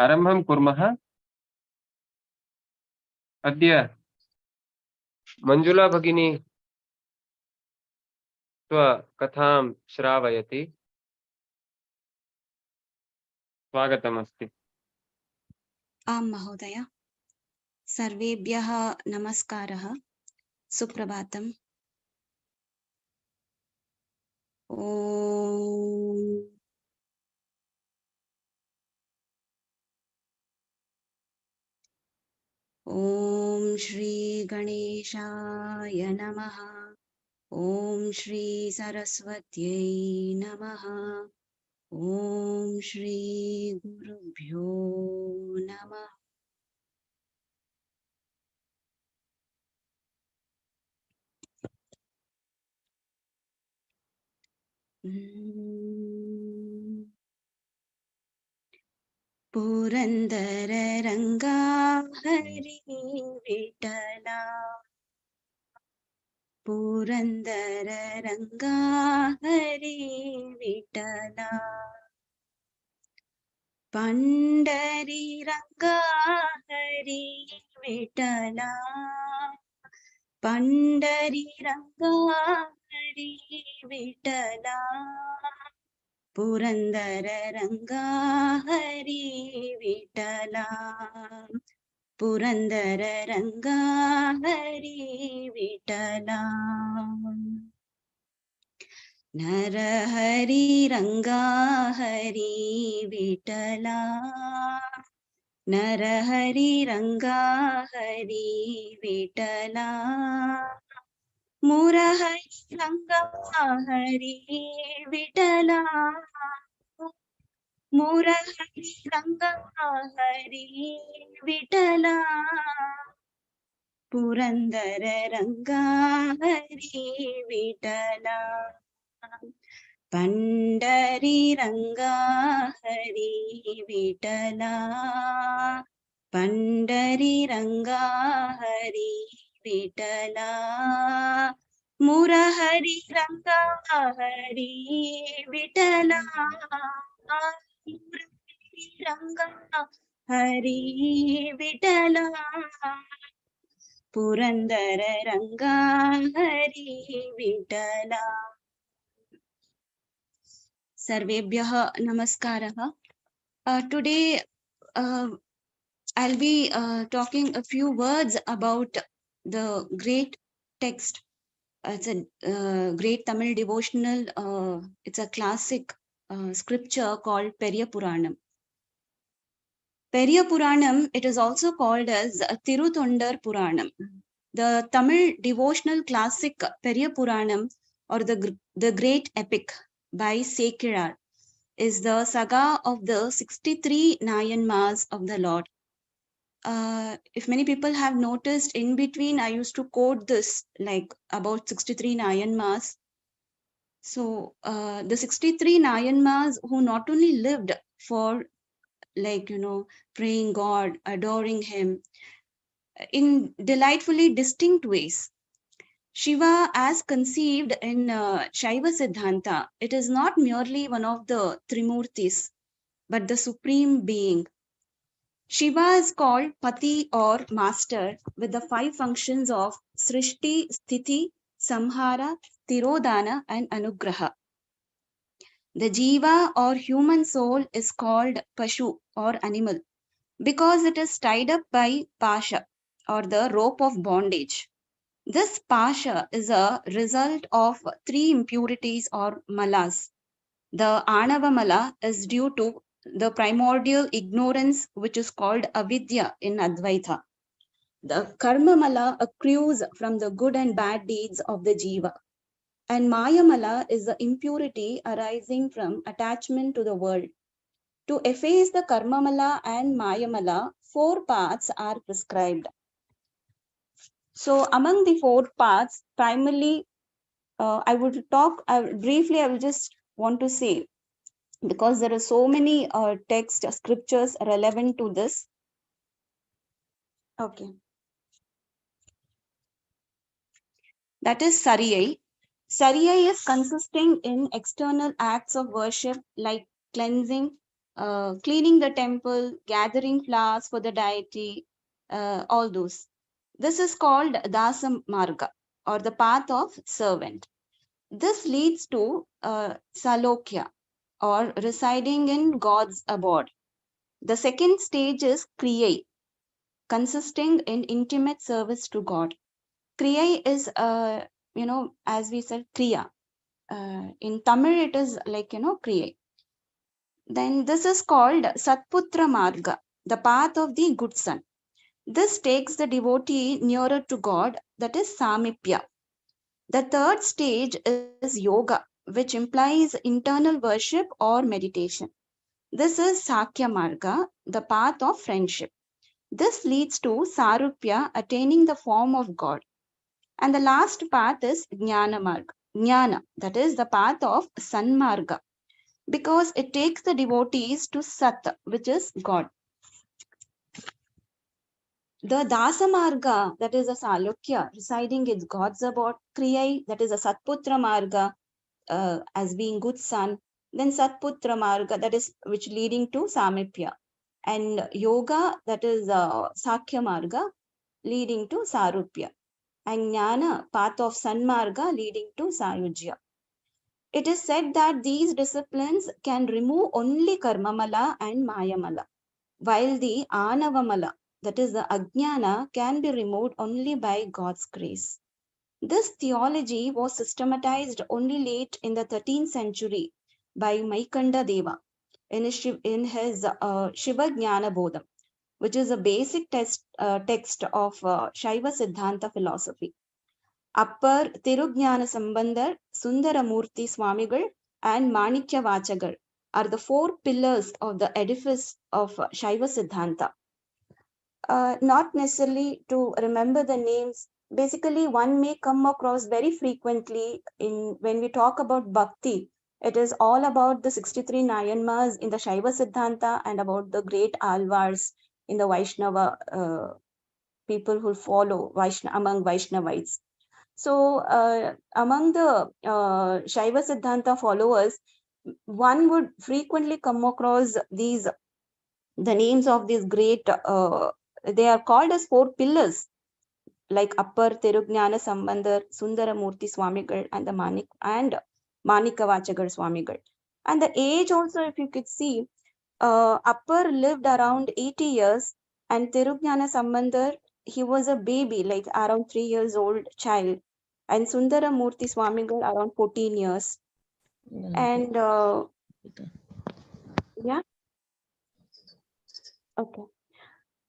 आरम्भं कुर्मः। अद्य मञ्जुला भगिनी स्वकथां श्रावयति। स्वागतमस्ति। आं महोदय, सर्वेभ्यः नमस्कारः, सुप्रभातम्। ॐ श्री गणेशाय नमः। ॐ श्री सरस्वत्यै नमः। ॐ श्री गुरुभ्यो नमः। पुरंदर रंगा हरी विठला, पुरंदर रंगा हरी विठला, पंढरी रंगा हरी विठला, पंढरी रंगा हरी विठला, पुरंदर रंगा हरी विठला, पुरंदर रंगा हरी विठला। नरहरि रंगा हरी विठला, नरहरि रंगा हरी विठला, मुरहरि रंगा हरी विठला, मुरहरि रंगा हरी विठला, पुरंदर रंगा हरी विठला, पंढरी रंगा हरी विठला, पंढरी रंगा हरी विठला, मुरहरि रंगा हरी विठला, मुरहरि रंगा हरी विठला, पुरंदर रंगा हरी विठला। सर्वेभ्यः नमस्कारः। Today I'll be talking a few words about the great text. It's a great Tamil devotional. It's a classic scripture called Periya Puranam. Periya Puranam, it is also called as Tirutondar Puranam. The Tamil devotional classic Periya Puranam, or the great epic by Sekirar, is the saga of the 63 Nayanmas of the Lord. If many people have noticed, in between I used to quote this like about 63 Nayanmas. So the 63 Nayanmas who not only lived for praying God, adoring him in delightfully distinct ways. Shiva, as conceived in Shaiva Siddhanta, it is not merely one of the Trimurtis, but the supreme being. Shiva is called Pati or Master with the 5 functions of Srishti, Sthiti, Samhara, Tirodhana and Anugraha. The Jiva or human soul is called Pashu or animal because it is tied up by Pasha or the rope of bondage. This Pasha is a result of 3 impurities or malas. The Anava mala is due to the primordial ignorance which is called avidya in Advaita. The karma mala accrues from the good and bad deeds of the jiva. And maya mala is the impurity arising from attachment to the world. To efface the karma mala and maya mala, 4 paths are prescribed. So among the 4 paths, primarily I will just want to say, because there are so many text scriptures relevant to this. Okay. That is Sariyai. Sariyai is consisting in external acts of worship like cleansing, cleaning the temple, gathering flowers for the deity, all those. This is called Dasa Marga, or the path of servant. This leads to Salokya, or residing in God's abode. The second stage is Kriya, consisting in intimate service to God. Kriya is, as we said, Kriya. In Tamil, it is like, Kriya. Then this is called Satputra Marga, the path of the good son. This takes the devotee nearer to God, that is Samipya. The third stage is yoga, which implies internal worship or meditation. This is Sakya Marga, the path of friendship. This leads to Sarupya, attaining the form of God. And the last path is Jnana Marga, Jnana, that is the path of Sanmarga, because it takes the devotees to Sat, which is God. The Dasa Marga, that is a Salokya, residing in God's abode. Kriya, that is a Satputra Marga, as being good son. Then Satputra Marga, that is which leading to Samipya. And Yoga, that is Sakya Marga, leading to Sarupya. And Jnana, path of Sanmarga, leading to Sayujya. It is said that these disciplines can remove only Karmamala and Mayamala, while the Anavamala, that is the Ajnana, can be removed only by God's grace. This theology was systematized only late in the 13th century by Maikanda Deva in his Shiva Jnana Bodham, which is a basic text of Shaiva Siddhanta philosophy. Appar Tirujnana Sambandar, Sundaramurti Swamigal, and Manikya Vachagar are the four pillars of the edifice of Shaiva Siddhanta. Not necessarily to remember the names. Basically, one may come across very frequently when we talk about bhakti. It is all about the 63 Nayanmas in the Shaiva Siddhanta and about the great Alvars in the Vaishnava people who follow among Vaishnavites. So, among the Shaiva Siddhanta followers, one would frequently come across the names of these great, they are called as four pillars, like Appar Tirujnana Sambandar, Sundaramurti Swamigal, and the Manika Vachagar Swamigal. And the age also, if you could see, Appar lived around 80 years, and Tirujnana Sambandar, he was a baby, like around 3 years old child, and Sundaramurti Swamigal around 14 years. And yeah, okay.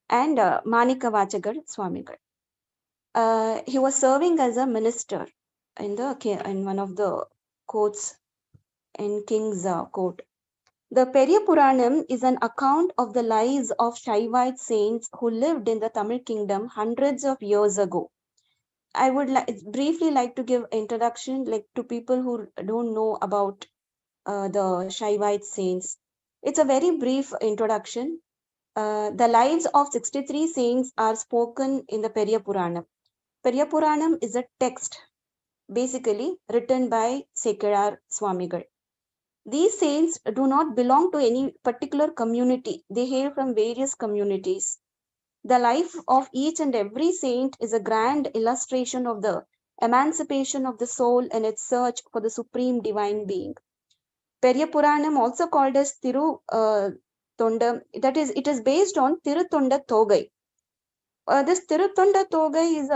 And Manika Vachagar Swamigal. He was serving as a minister in one of the courts in King's Court. The Periya Puranam is an account of the lives of Shaivite saints who lived in the Tamil kingdom hundreds of years ago. I would briefly like to give introduction to people who don't know about the Shaivite saints. It's a very brief introduction. The lives of 63 saints are spoken in the Periya Puranam. Periya Puranam is a text basically written by Sekkirar Swamigal. These saints do not belong to any particular community. They hail from various communities. The life of each and every saint is a grand illustration of the emancipation of the soul in its search for the supreme divine being. Periya Puranam, also called as Tonda, that is, it is based on Tiruttonda Thogai. This Tiruttonda Thogai is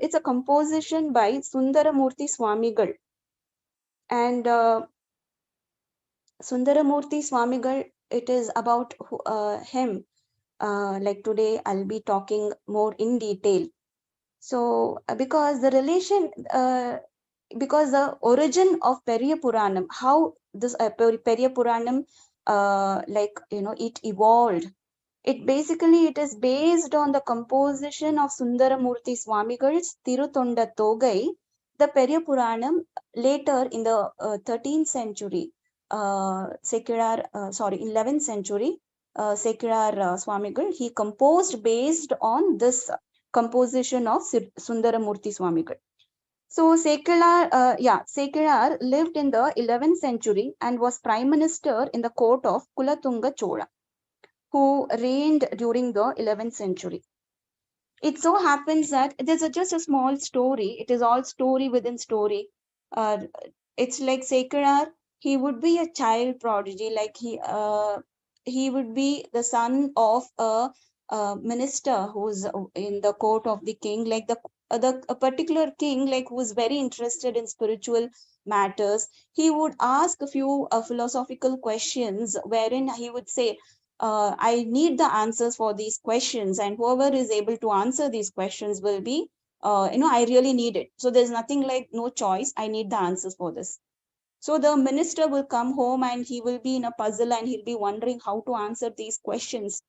it's a composition by Sundaramurti Swamigal. And Sundaramurti Swamigal, it is about him. Like today, I'll be talking more in detail. So, because the origin of Periya Puranam, how this Periya Puranam, it evolved. It is based on the composition of Sundaramurti Swamigal's Tiruttonda Thogai, the Periya Puranam. Later in the 13th century, 11th century, Sekkirar Swamigal, he composed based on this composition of Sundaramurti Swamigal. So Sekkilar lived in the 11th century and was prime minister in the court of Kulatunga Chola, who reigned during the 11th century. It so happens that there's just a small story. It is all story within story. Uh, it's like Sekkilar, he would be a child prodigy, like he would be the son of a minister who's in the court of the king, like the a particular king, like who was very interested in spiritual matters. He would ask a few philosophical questions, wherein he would say, I need the answers for these questions, and whoever is able to answer these questions will be, I really need it. So there's nothing like no choice. I need the answers for this. So the minister will come home and he will be in a puzzle and he'll be wondering how to answer these questions.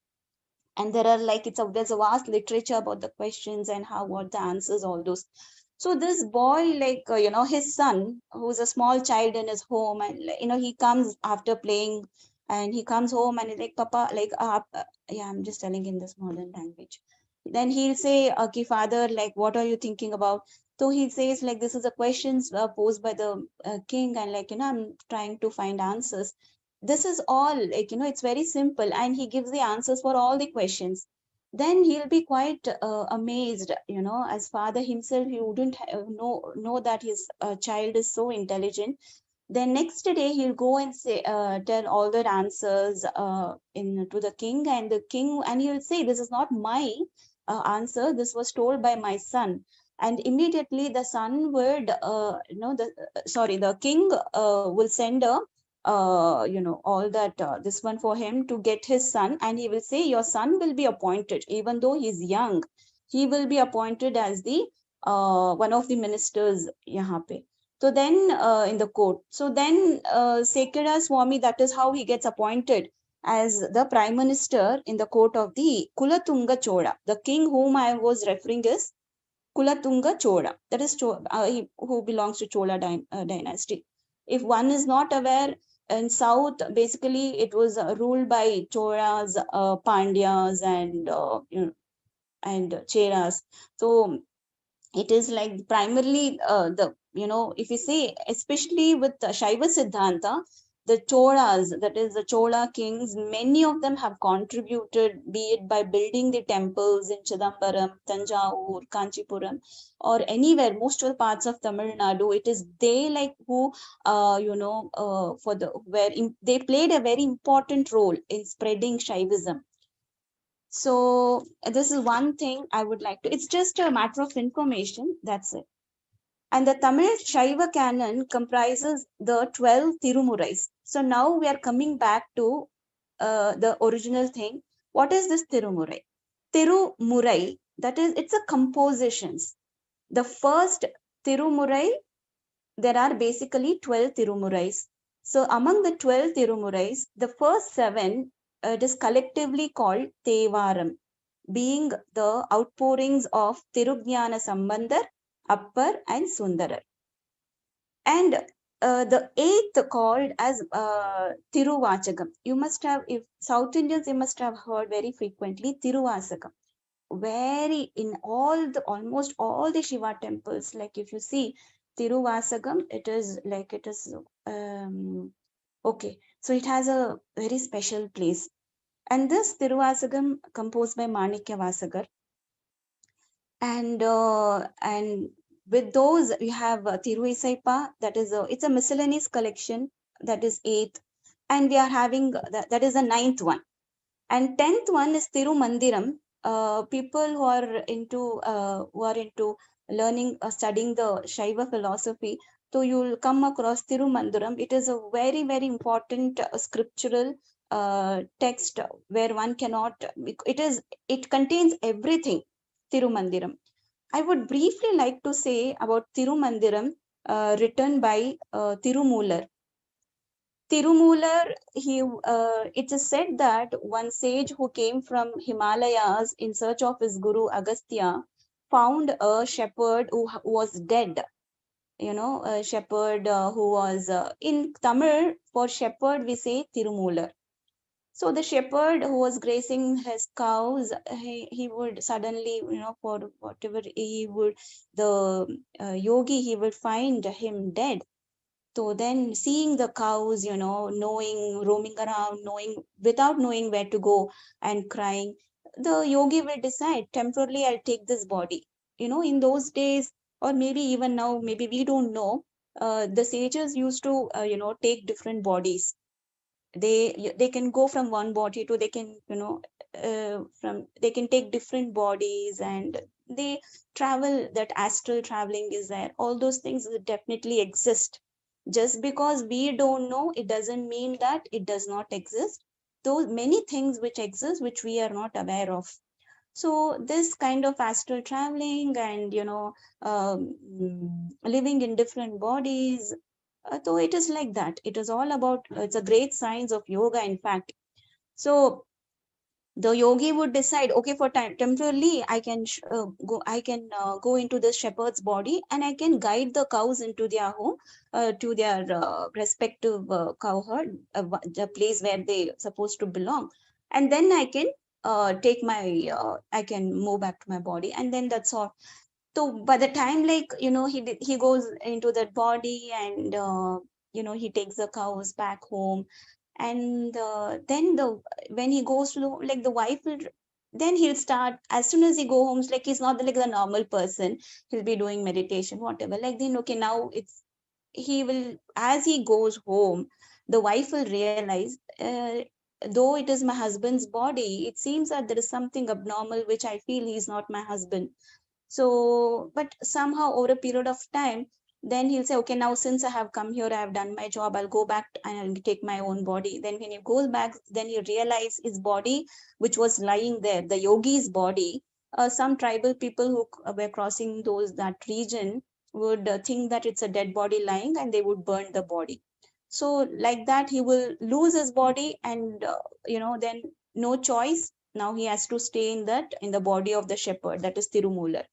And there are like there's a vast literature about the questions and how what the answers, all those. So this boy, like his son, who's a small child in his home, and he comes after playing, and he comes home and he's like, Papa, like yeah, I'm just telling in this modern language. Then he'll say, okay, father, like what are you thinking about? So he says, like, this is a questions posed by the king, and like I'm trying to find answers. This is all, like it's very simple, and he gives the answers for all the questions. Then he'll be quite amazed, as father himself, he wouldn't know that his child is so intelligent. Then next day he'll go and say, tell all the answers in to the king, and the king, and he'll say, this is not my answer, this was told by my son. And immediately the son would the king will send a all that this one for him to get his son, and he will say, your son will be appointed, even though he's young, he will be appointed as the one of the ministers yahan pe. So then in the court, so then Sekira Swami, that is how he gets appointed as the prime minister in the court of the Kulatunga Chola. The king whom I was referring is Kulatunga Chola, that is who belongs to Chola dynasty. If one is not aware, in south basically it was ruled by Cholas, Pandyas, and and Cheras. So it is like primarily the if you say, especially with Shaiva Siddhanta, the Cholas, that is the Chola kings, many of them have contributed, be it by building the temples in Chidambaram, Tanjavur, Kanchipuram, or anywhere, most of the parts of Tamil Nadu. It is they, like, who for the they played a very important role in spreading Shaivism. So this is one thing I would like to, it's just a matter of information, that's it. And the Tamil Shaiva canon comprises the 12 Tirumurais. So now we are coming back to the original thing. What is this Tirumurai? Tirumurai, that is, it's a compositions. The first Tirumurai, there are basically 12 Tirumurais. So among the 12 Tirumurais, the first 7, it is collectively called Tevaram, being the outpourings of Tirujnana Sambandar, Appar, and Sundarar. And the 8th called as Tiruvachagam. You must have, if South Indians, you must have heard very frequently Tiruvasagam. Very in almost all the Shiva temples, like if you see Tiruvasagam, it is like it is okay. So it has a very special place. And this Tiruvasagam composed by Manikya Vasagar. And with those we have Tiruisaipa, that is it's a miscellaneous collection, that is 8th. And we are having that is the 9th one. And 10th one is Tirumandiram. People who are into learning, studying the Shaiva philosophy, so you'll come across Tirumandiram. It is a very, very important scriptural text where one cannot, it contains everything. Tirumandiram. I would briefly like to say about Tirumandiram, written by Tirumular. Tirumular, it is said that one sage who came from Himalayas in search of his guru Agastya found a shepherd who was dead. A shepherd who was in Tamil, for shepherd we say Tirumular. So the shepherd who was grazing his cows, he would suddenly, for whatever he would, the yogi, he would find him dead. So then seeing the cows, knowing, roaming around, knowing, without knowing where to go and crying, the yogi will decide temporarily I'll take this body. In those days, or maybe even now, maybe we don't know, the sages used to, take different bodies. They can go from one body to, they can, from, they can take different bodies, and they travel. That astral traveling is there. All those things definitely exist. Just because we don't know, it doesn't mean that it does not exist. Those many things which exist, which we are not aware of. So this kind of astral traveling and, living in different bodies, so it is like that. It is all about, it's a great science of yoga, in fact. So the yogi would decide, okay, for time temporarily I can go into the shepherd's body, and I can guide the cows into their home, to their respective cow herd, the place where they supposed to belong. And then I can take my I can move back to my body, and then that's all. So by the time, like, he goes into that body, and he takes the cows back home. And then when he goes to like, the wife will, then he'll start, as soon as he go home, it's like he's not like the normal person. He'll be doing meditation, whatever, like, then okay, now it's, he will, as he goes home, the wife will realize, though it is my husband's body, it seems that there is something abnormal, which I feel he's not my husband. So, but somehow over a period of time, then he'll say, okay, now since I have come here, I have done my job, I'll go back and I'll take my own body. Then when he goes back, then he realize his body, which was lying there, the yogi's body. Some tribal people who were crossing that region would think that it's a dead body lying, and they would burn the body. So like that, he will lose his body, and then no choice. Now he has to stay in the body of the shepherd, that is Tirumular.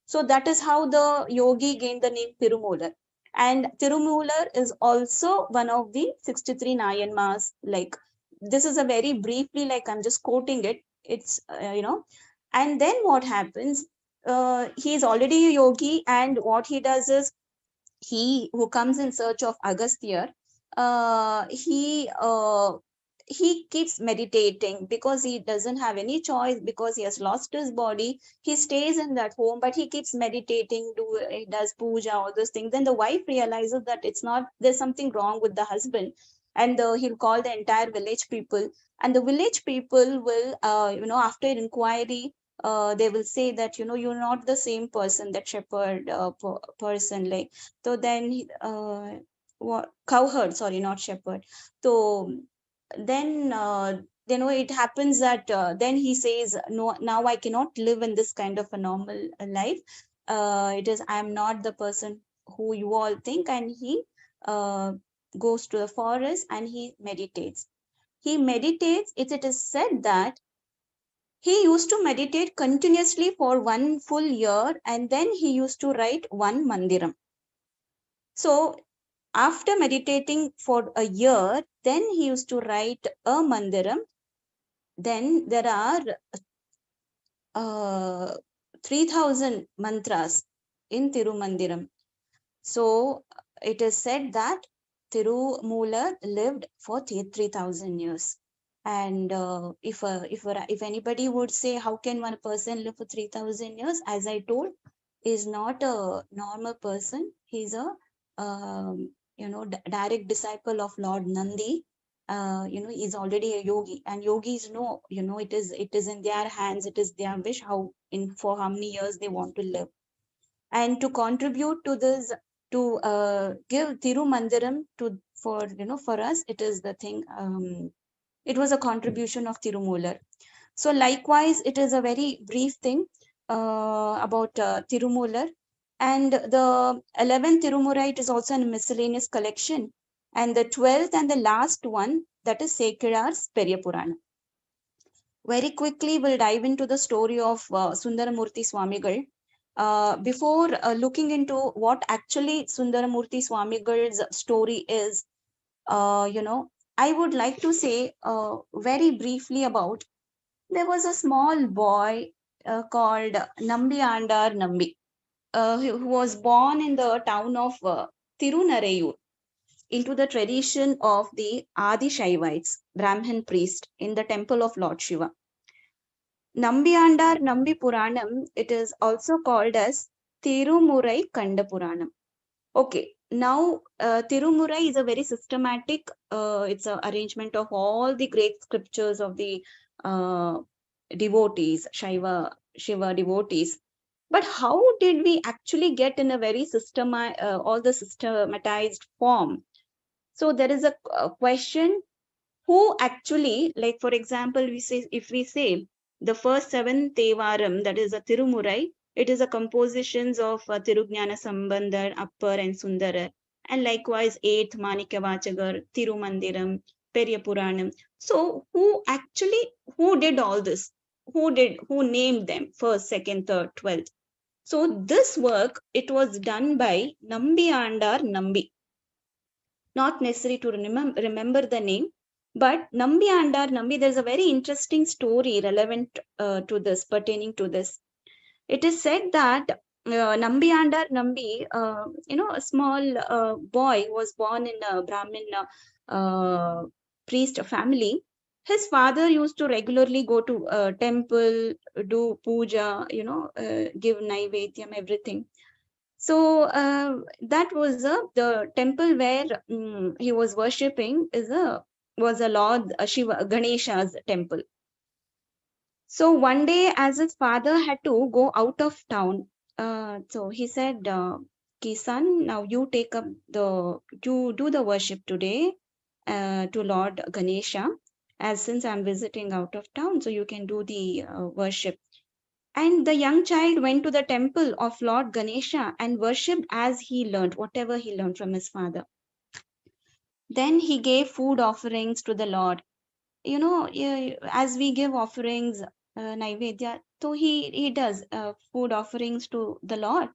So that is how the yogi gained the name Tirumular. And Tirumular is also one of the 63 Nayanmas. Like, this is a very briefly, like, I'm just quoting it. It's, and then what happens? He is already a yogi, and what he does is, he who comes in search of Agastya, uh, he uh, he keeps meditating because he doesn't have any choice, because he has lost his body. He stays in that home, but he keeps meditating, he does puja, all those things. Then the wife realizes that it's not, there's something wrong with the husband, and he'll call the entire village people, and the village people will, after inquiry, they will say that, you're not the same person, that shepherd person, like. So then what, cowherd, sorry, not shepherd. So then it happens that, then he says, no, now I cannot live in this kind of a normal life. It is, I'm not the person who you all think. And he uh, goes to the forest, and he meditates. It is said that he used to meditate continuously for 1 full year, and then he used to write one mandiram. So after meditating for a year, then he used to write a mandiram. Then there are 3,000 mantras in Tirumandiram. So it is said that Tirumular lived for 3,000 years. And if anybody would say, how can one person live for 3,000 years? As I told, is not a normal person. He's a direct disciple of Lord Nandi. He's already a yogi, and yogis know, it is in their hands. It is their wish for how many years they want to live. And to contribute to this, to give Tirumandiram for us, it is the thing. It was a contribution of Tirumular. So likewise, it is a very brief thing about Tirumular. And the 11th Tirumurai is also a miscellaneous collection. And the 12th and the last one, that is Sekirar's Periya Purana. Very quickly, we'll dive into the story of Sundaramurti Swamigal. Before looking into what actually Sundaramurti Swamigal's story is, I would like to say very briefly about, there was a small boy called Nambiandar Nambi, who was born in the town of Tirunarayur into the tradition of the Adi Shaivites, Brahmin priest in the temple of Lord Shiva. Nambiandar Nambi Puranam, it is also called as Tirumurai Kanda Puranam. Okay, now Tirumurai is a very systematic, it's an arrangement of all the great scriptures of the devotees, Shiva devotees. But how did we actually get in a very all the systematized form? So there is a question, who actually, like for example, we say, if we say the first 7 Tevaram, that is a Tirumurai, it is a compositions of Tirugnana Sambandar, Appar and Sundara, and likewise 8th Manikavachagar, Tirumandiram, Periyapuranam. So who did all this? Who named them first, second, third, 12th? So this work, it was done by Nambiandar Nambi. Not necessary to remember the name, but Nambiandar Nambi, there's a very interesting story relevant to this, pertaining to this. It is said that Nambiandar Nambi, a small boy was born in a Brahmin priest family. His father used to regularly go to temple, do puja, give naivedyam, everything. So that was the temple where he was worshipping was a Lord Shiva Ganesha's temple. So one day, as his father had to go out of town, so he said, "Ki son, now you you do the worship today to Lord Ganesha, as since I'm visiting out of town, so you can do the worship." And the young child went to the temple of Lord Ganesha and worshipped as he learned, whatever he learned from his father. Then he gave food offerings to the Lord. As we give offerings, Naivedya, so he does food offerings to the Lord.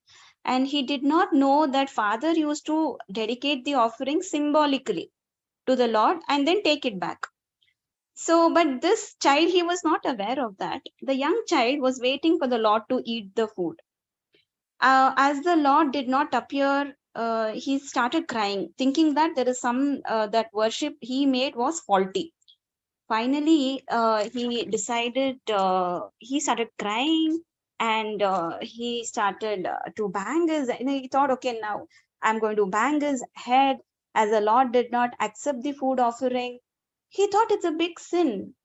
And he did not know that father used to dedicate the offering symbolically to the Lord and then take it back. So, but this child, he was not aware of that. The young child was waiting for the Lord to eat the food. As the Lord did not appear, he started crying, thinking that there is that worship he made was faulty. Finally, he started crying, and he started to bang he thought, okay, now I'm going to bang his head, as the Lord did not accept the food offering. He thought it's a big sin.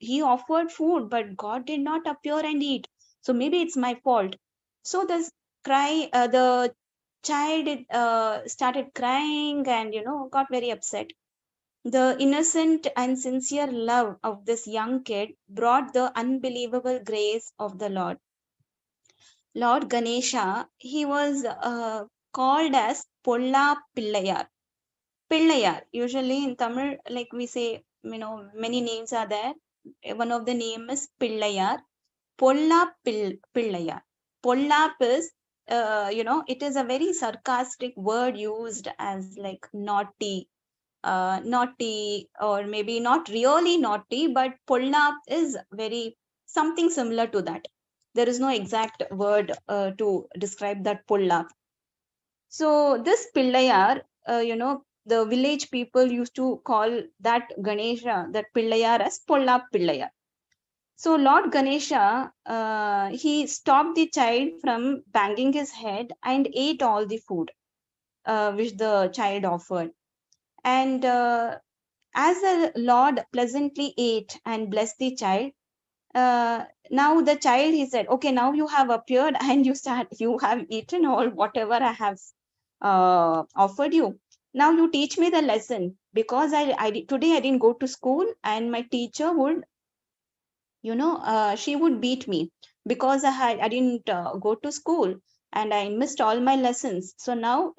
He offered food, but God did not appear and eat. So maybe it's my fault. So the child started crying and, got very upset. The innocent and sincere love of this young kid brought the unbelievable grace of the Lord. Lord Ganesha, he was called as Polla Pillayar. Pillayar. Usually in Tamil, like we say, many names are there. One of the name is Pillayar. Polla Pillayar. Pollap is, it is a very sarcastic word used as like naughty, or maybe not really naughty, but Pollap is very something similar to that. There is no exact word to describe that Pollap. So this Pillayar, the village people used to call that Ganesha, that Pillayar, as Pollap Pillayar. So Lord Ganesha, he stopped the child from banging his head and ate all the food which the child offered. And as the Lord pleasantly ate and blessed the child, now the child, he said, okay, now you have appeared and you have eaten all whatever I have offered you. Now you teach me the lesson, because today I didn't go to school, and my teacher would, she would beat me because I didn't go to school and I missed all my lessons. So now,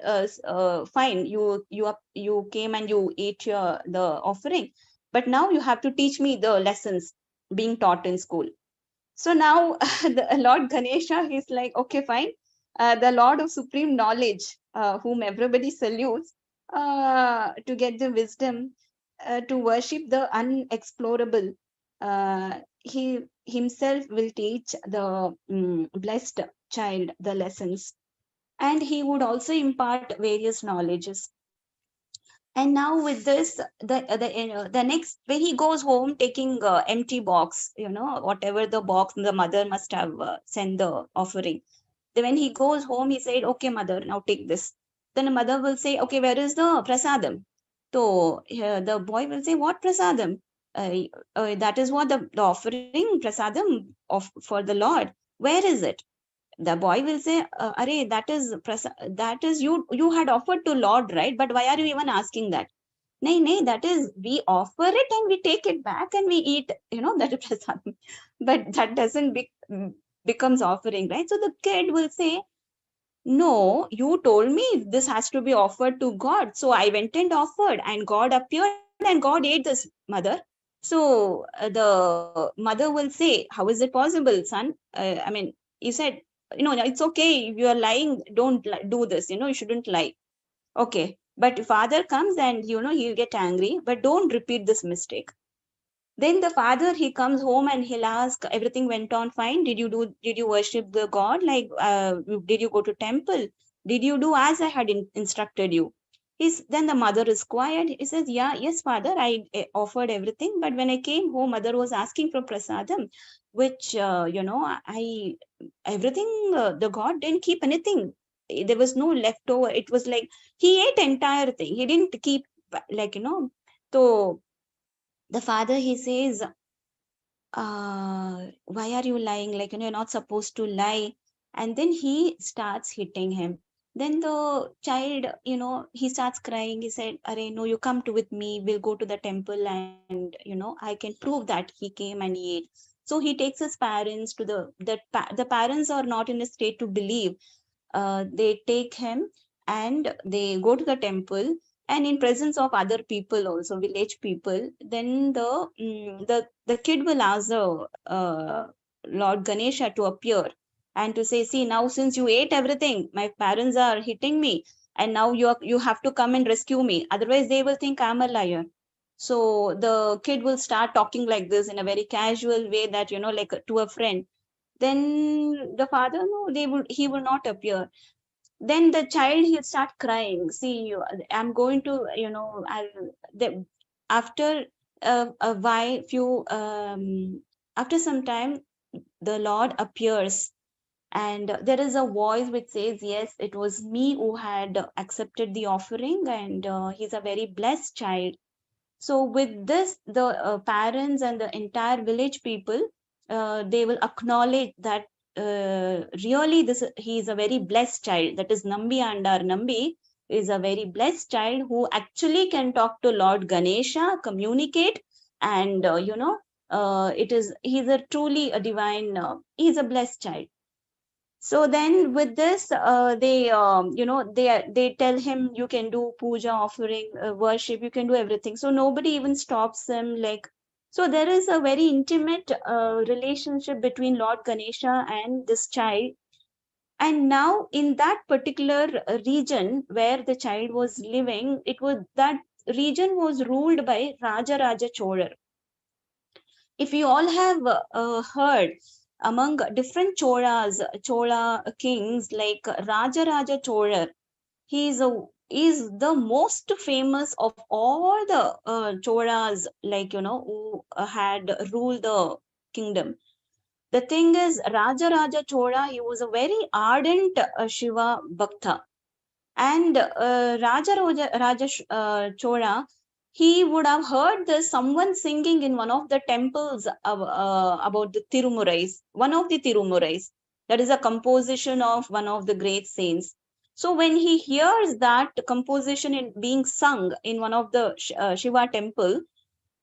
fine, you came and you ate the offering, but now you have to teach me the lessons being taught in school. So now the Lord Ganesha, he's like, okay, fine. The Lord of supreme knowledge, whom everybody salutes to get the wisdom. to worship the unexplorable. He himself will teach the blessed child the lessons, and he would also impart various knowledges. And now with this, the next when he goes home taking empty box, whatever the box the mother must have sent the offering. Then when he goes home, he said, "Okay, mother, now take this." Then the mother will say, "Okay, where is the prasadam?" So the boy will say, "What prasadam?" That is what the offering prasadam of for the Lord. Where is it? The boy will say, "Arey, that is you had offered to Lord, right? But why are you even asking that?" Nay, nay, that is we offer it and we take it back and we eat, that is prasadam. But that doesn't becomes offering, right? So the kid will say, "No, you told me this has to be offered to God. So I went and offered, and God appeared and God ate this, mother." So the mother will say, "How is it possible, son? I mean, you said, it's okay. If you are lying, don't do this. You shouldn't lie." Okay. But father comes and, he'll get angry, but don't repeat this mistake. Then the father, he comes home and he'll ask, "Everything went on fine? Did you worship the God? Like, did you go to temple? Did you do as I had instructed you?" Then the mother is quiet. He says, "Yeah, yes, father, I offered everything. But when I came home, mother was asking for prasadam, which, everything, the God didn't keep anything. There was no leftover. It was like he ate entire thing. He didn't keep, like, so the father, he says, "Why are you lying? Like, you're not supposed to lie." And then he starts hitting him. Then the child, he starts crying. He said, "Arey, no, you come to with me. We'll go to the temple and, I can prove that he came and he ate." So he takes his parents to the parents are not in a state to believe. They take him and they go to the temple, and in presence of other people also, village people. Then the kid will ask the Lord Ganesha to appear and to say, "See, now since you ate everything, my parents are hitting me, and now you have to come and rescue me, otherwise they will think I'm a liar." So the kid will start talking like this in a very casual way, that, like to a friend. Then the father, no, he will not appear. Then the child, he'll start crying. "See, I'm going to, after a while, after some time, the Lord appears, and there is a voice which says, "Yes, it was me who had accepted the offering, and he's a very blessed child." So with this, the parents and the entire village people, they will acknowledge that really he is a very blessed child. That is Nambi Andar Nambi is a very blessed child who actually can talk to Lord Ganesha, communicate, and he's a truly a divine. He's a blessed child. So then with this, they tell him, "You can do puja, offering, worship, you can do everything." So nobody even stops him. Like, so there is a very intimate relationship between Lord Ganesha and this child. And now in that particular region where the child was living, that region was ruled by Raja Raja Chola. If you all have heard, among different Chola kings, like Raja Raja Chola, is the most famous of all the Cholas, like, who had ruled the kingdom. The thing is, Raja Raja Chola, he was a very ardent Shiva Bhakta. And Raja Chola, he would have heard someone singing in one of the temples about the Tirumurais, one of the Tirumurais. That is a composition of one of the great saints. So when he hears that composition being sung in one of the Shiva temple,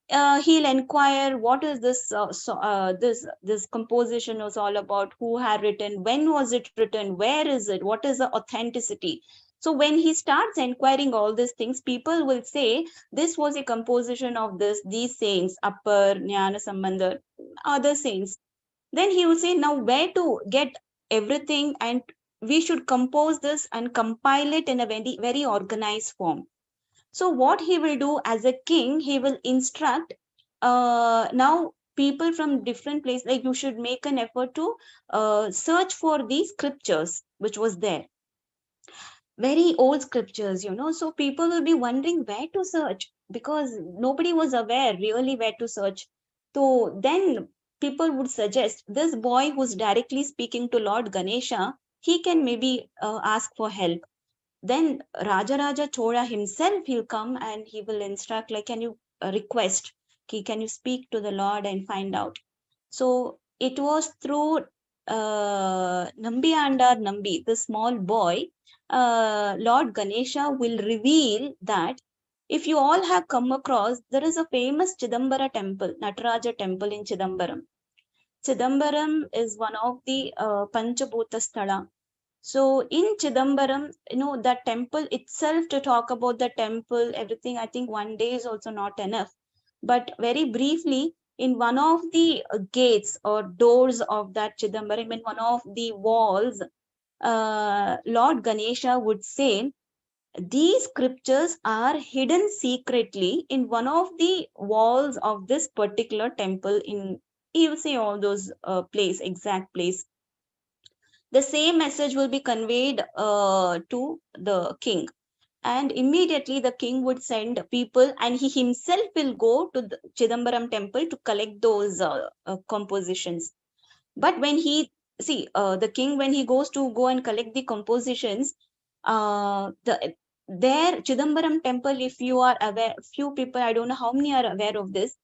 he'll inquire, what is this composition was all about, who had written, when was it written, where is it, what is the authenticity. So when he starts inquiring all these things, people will say this was a composition of these saints, Appar, Jnana Sambandha, other saints. Then he will say, now where to get everything, and we should compose this and compile it in a very, very organized form. So what he will do as a king, he will instruct now people from different places, like you should make an effort to search for the scriptures which was there, very old scriptures, so people will be wondering where to search because nobody was aware really where to search. So then people would suggest this boy who's directly speaking to Lord Ganesha, he can maybe ask for help. Then Rajaraja Chola himself, he'll come and he will instruct, like, can you request, can you speak to the Lord and find out? So it was through Nambi Andar Nambi, the small boy, Lord Ganesha will reveal that if you all have come across, there is a famous Chidambara temple, Nataraja temple in Chidambaram. Chidambaram is one of the Panchabhuta Sthala. So in Chidambaram, that temple itself, to talk about the temple, everything, I think one day is also not enough. But very briefly, in one of the gates or doors of that Chidambaram, in one of the walls, Lord Ganesha would say, these scriptures are hidden secretly in one of the walls of this particular temple in, he will say all those exact place. The same message will be conveyed to the king, and immediately the king would send people and he himself will go to the Chidambaram temple to collect those compositions. But when he the king, when he goes to go and collect the compositions, there Chidambaram temple, if you are aware, few people, I don't know how many are aware of this,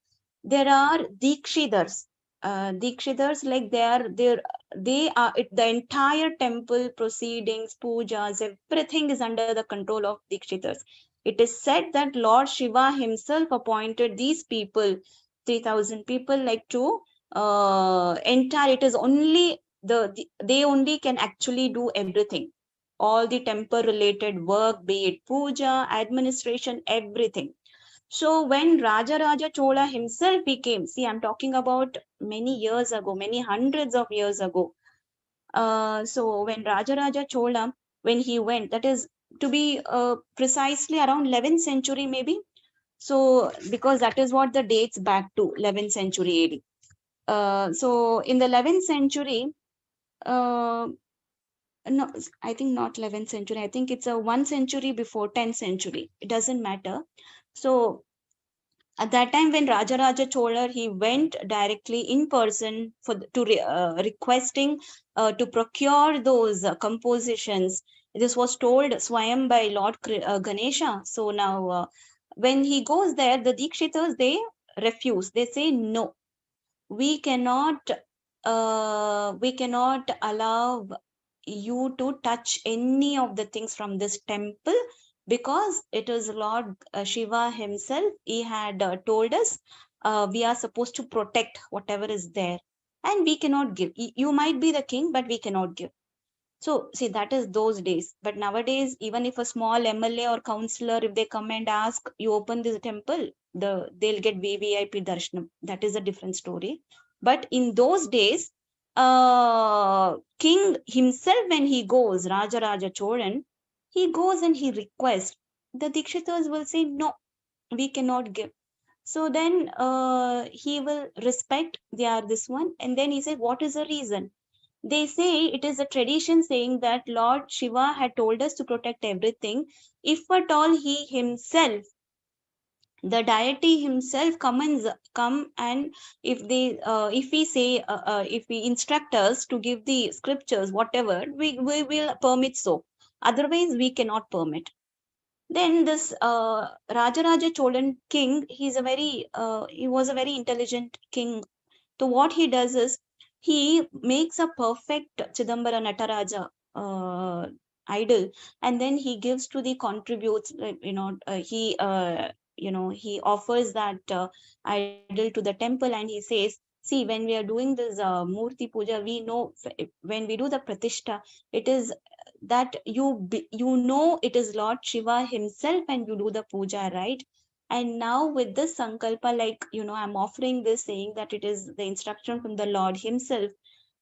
there are Dikshidars. Dikshidars, like they are the entire temple proceedings, pujas, everything is under the control of Dikshidars. It is said that Lord Shiva himself appointed these people, 3,000 people, like to entire, it is only they only can actually do everything, all the temple related work, be it puja, administration, everything. So when Raja Chola himself became, see, I'm talking about many years ago, many hundreds of years ago. So when Raja Chola, when he went, that is to be precisely around 11th century maybe. So because that is what the dates back to, 11th century AD. So in the 11th century, uh, no, I think not 11th century. I think it's a 1 century before, 10th century. It doesn't matter. So at that time, when Raja Chola, he went directly in person requesting to procure those compositions. This was told Swayam by Lord Ganesha. So now, when he goes there, the Dikshitas, they refuse. They say no, we cannot allow you to touch any of the things from this temple, because it is Lord Shiva himself, he had told us we are supposed to protect whatever is there, and we cannot give. You might be the king, but we cannot give. So see, that is those days. But nowadays, even if a small MLA or councillor, if they come and ask, you open this temple, they'll get VVIP darshanam. That is a different story. But in those days, king himself, when he goes, Raja Cholan, he goes and he requests. The Dikshitas will say, no, we cannot give. So then he will respect their this one. And then he said, what is the reason? They say it is a tradition saying that Lord Shiva had told us to protect everything. If at all he himself, the deity himself come and if we say if we instruct us to give the scriptures, whatever, we will permit so. Otherwise, we cannot permit. Then this Raja Cholan king, he was a very intelligent king. So what he does is he makes a perfect Chidambara Nataraja idol, and then he gives to the contributes. He offers that idol to the temple, and he says, "See, when we are doing this Murti Puja, we know when we do the Pratishtha, it is that it is Lord Shiva himself, and you do the puja, right? And now with this sankalpa, like, I'm offering this, saying that it is the instruction from the Lord himself,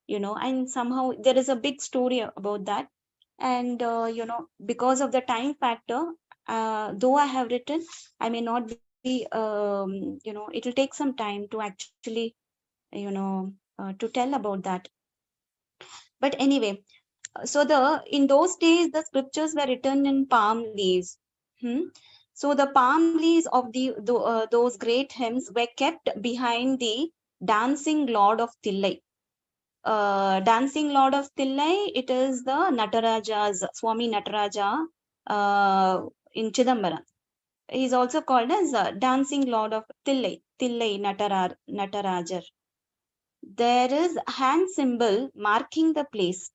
and somehow there is a big story about that. And, because of the time factor, though I have written, I may not be, it will take some time to actually, to tell about that. But anyway, so in those days, the scriptures were written in palm leaves. Hmm? So the palm leaves of those great hymns were kept behind the dancing Lord of Tillai. Dancing Lord of Tillai, it is the Nataraja's, Swami Nataraja in Chidambaram. He is also called as Dancing Lord of Tillai, Natarajar. There is a hand symbol marking the place.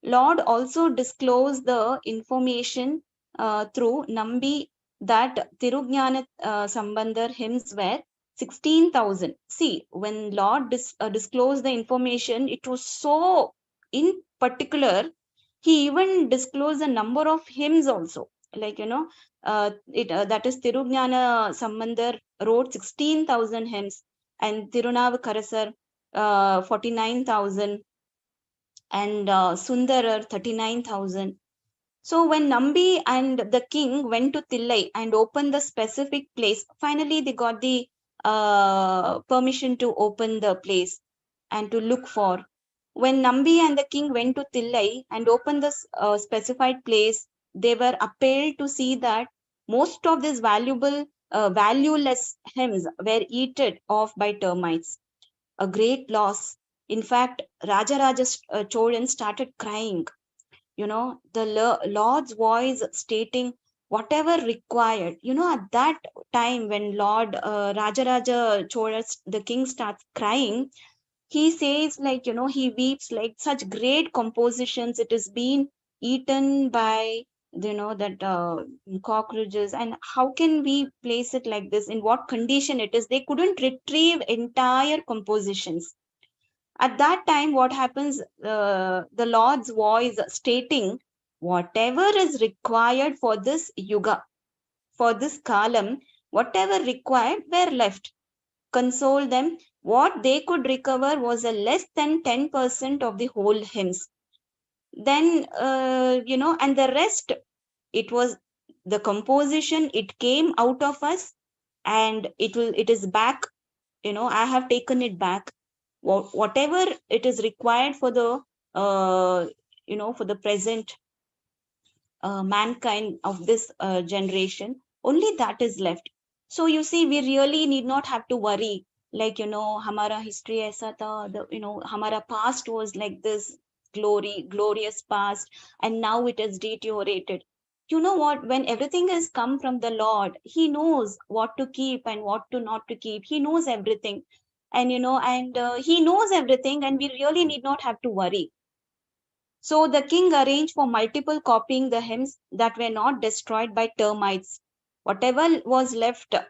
Lord also disclosed the information through Nambi that Tirugnana Sambandar hymns were 16,000. See, when Lord disclosed the information, it was so in particular, he even disclosed the number of hymns also. Like, that is Tirugnana Sambandar wrote 16,000 hymns and Tirunavukarasar 49,000 and Sundarar 39,000. So when Nambi and the king went to Tillai and opened the specific place, finally they got the permission to open the place and to look for. When Nambi and the king went to Tillai and opened the specified place, they were appalled to see that most of these valueless hymns were eaten off by termites. A great loss. In fact, Rajaraja Cholan started crying. The Lord's voice stating whatever required. At that time when Lord Rajaraja Chola, the king, starts crying, he says, like, he weeps like such great compositions. It is being eaten by, that cockroaches. And how can we place it like this? In what condition it is? They couldn't retrieve entire compositions. At that time, what happens? The Lord's voice stating, whatever is required for this yuga, for this kalam, whatever required were left. Console them. What they could recover was a less than 10% of the whole hymns. Then, and the rest, it was the composition, it came out of us, and it is back. I have taken it back. Whatever it is required for the for the present mankind of this generation, only that is left. So you see, we really need not have to worry, like, hamara history aisa tha, hamara past was like this, glorious past, and now it has deteriorated. You know what? When everything has come from the Lord, he knows what to keep and what to not to keep. He knows everything. And he knows everything, and we really need not have to worry. So the king arranged for multiple copying the hymns that were not destroyed by termites. Whatever was left, then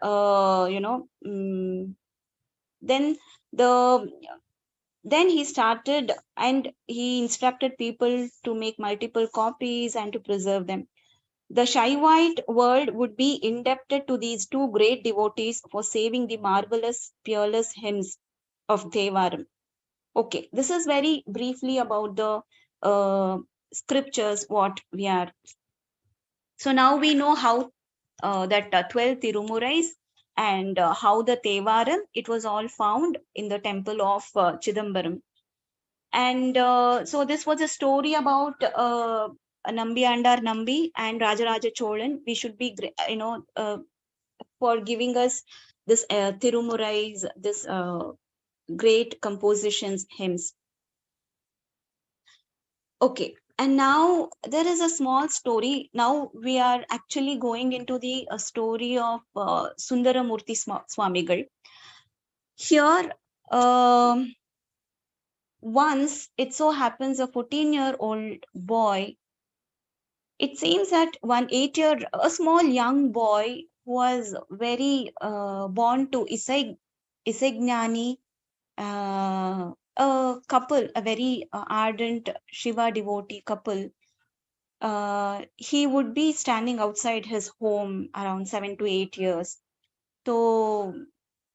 the then he started and he instructed people to make multiple copies and to preserve them. The Shaivite world would be indebted to these two great devotees for saving the marvelous, peerless hymns of Devaram. Okay, this is very briefly about the scriptures, what we are. So now we know how that 12 Tirumurais and how the Tevaram, it was all found in the temple of Chidambaram. And so this was a story about Nambi Andar Nambi and Rajaraja Cholan. We should be, for giving us this Tirumurais, this great compositions, hymns. Okay, and now there is a small story. Now we are actually going into the story of Sundaramurti Swamigal. Here, once it so happens a 14-year-old boy, it seems that a small young boy who was very born to Isaignani, a couple, a very ardent Shiva devotee couple. He would be standing outside his home around 7 to 8 years. So,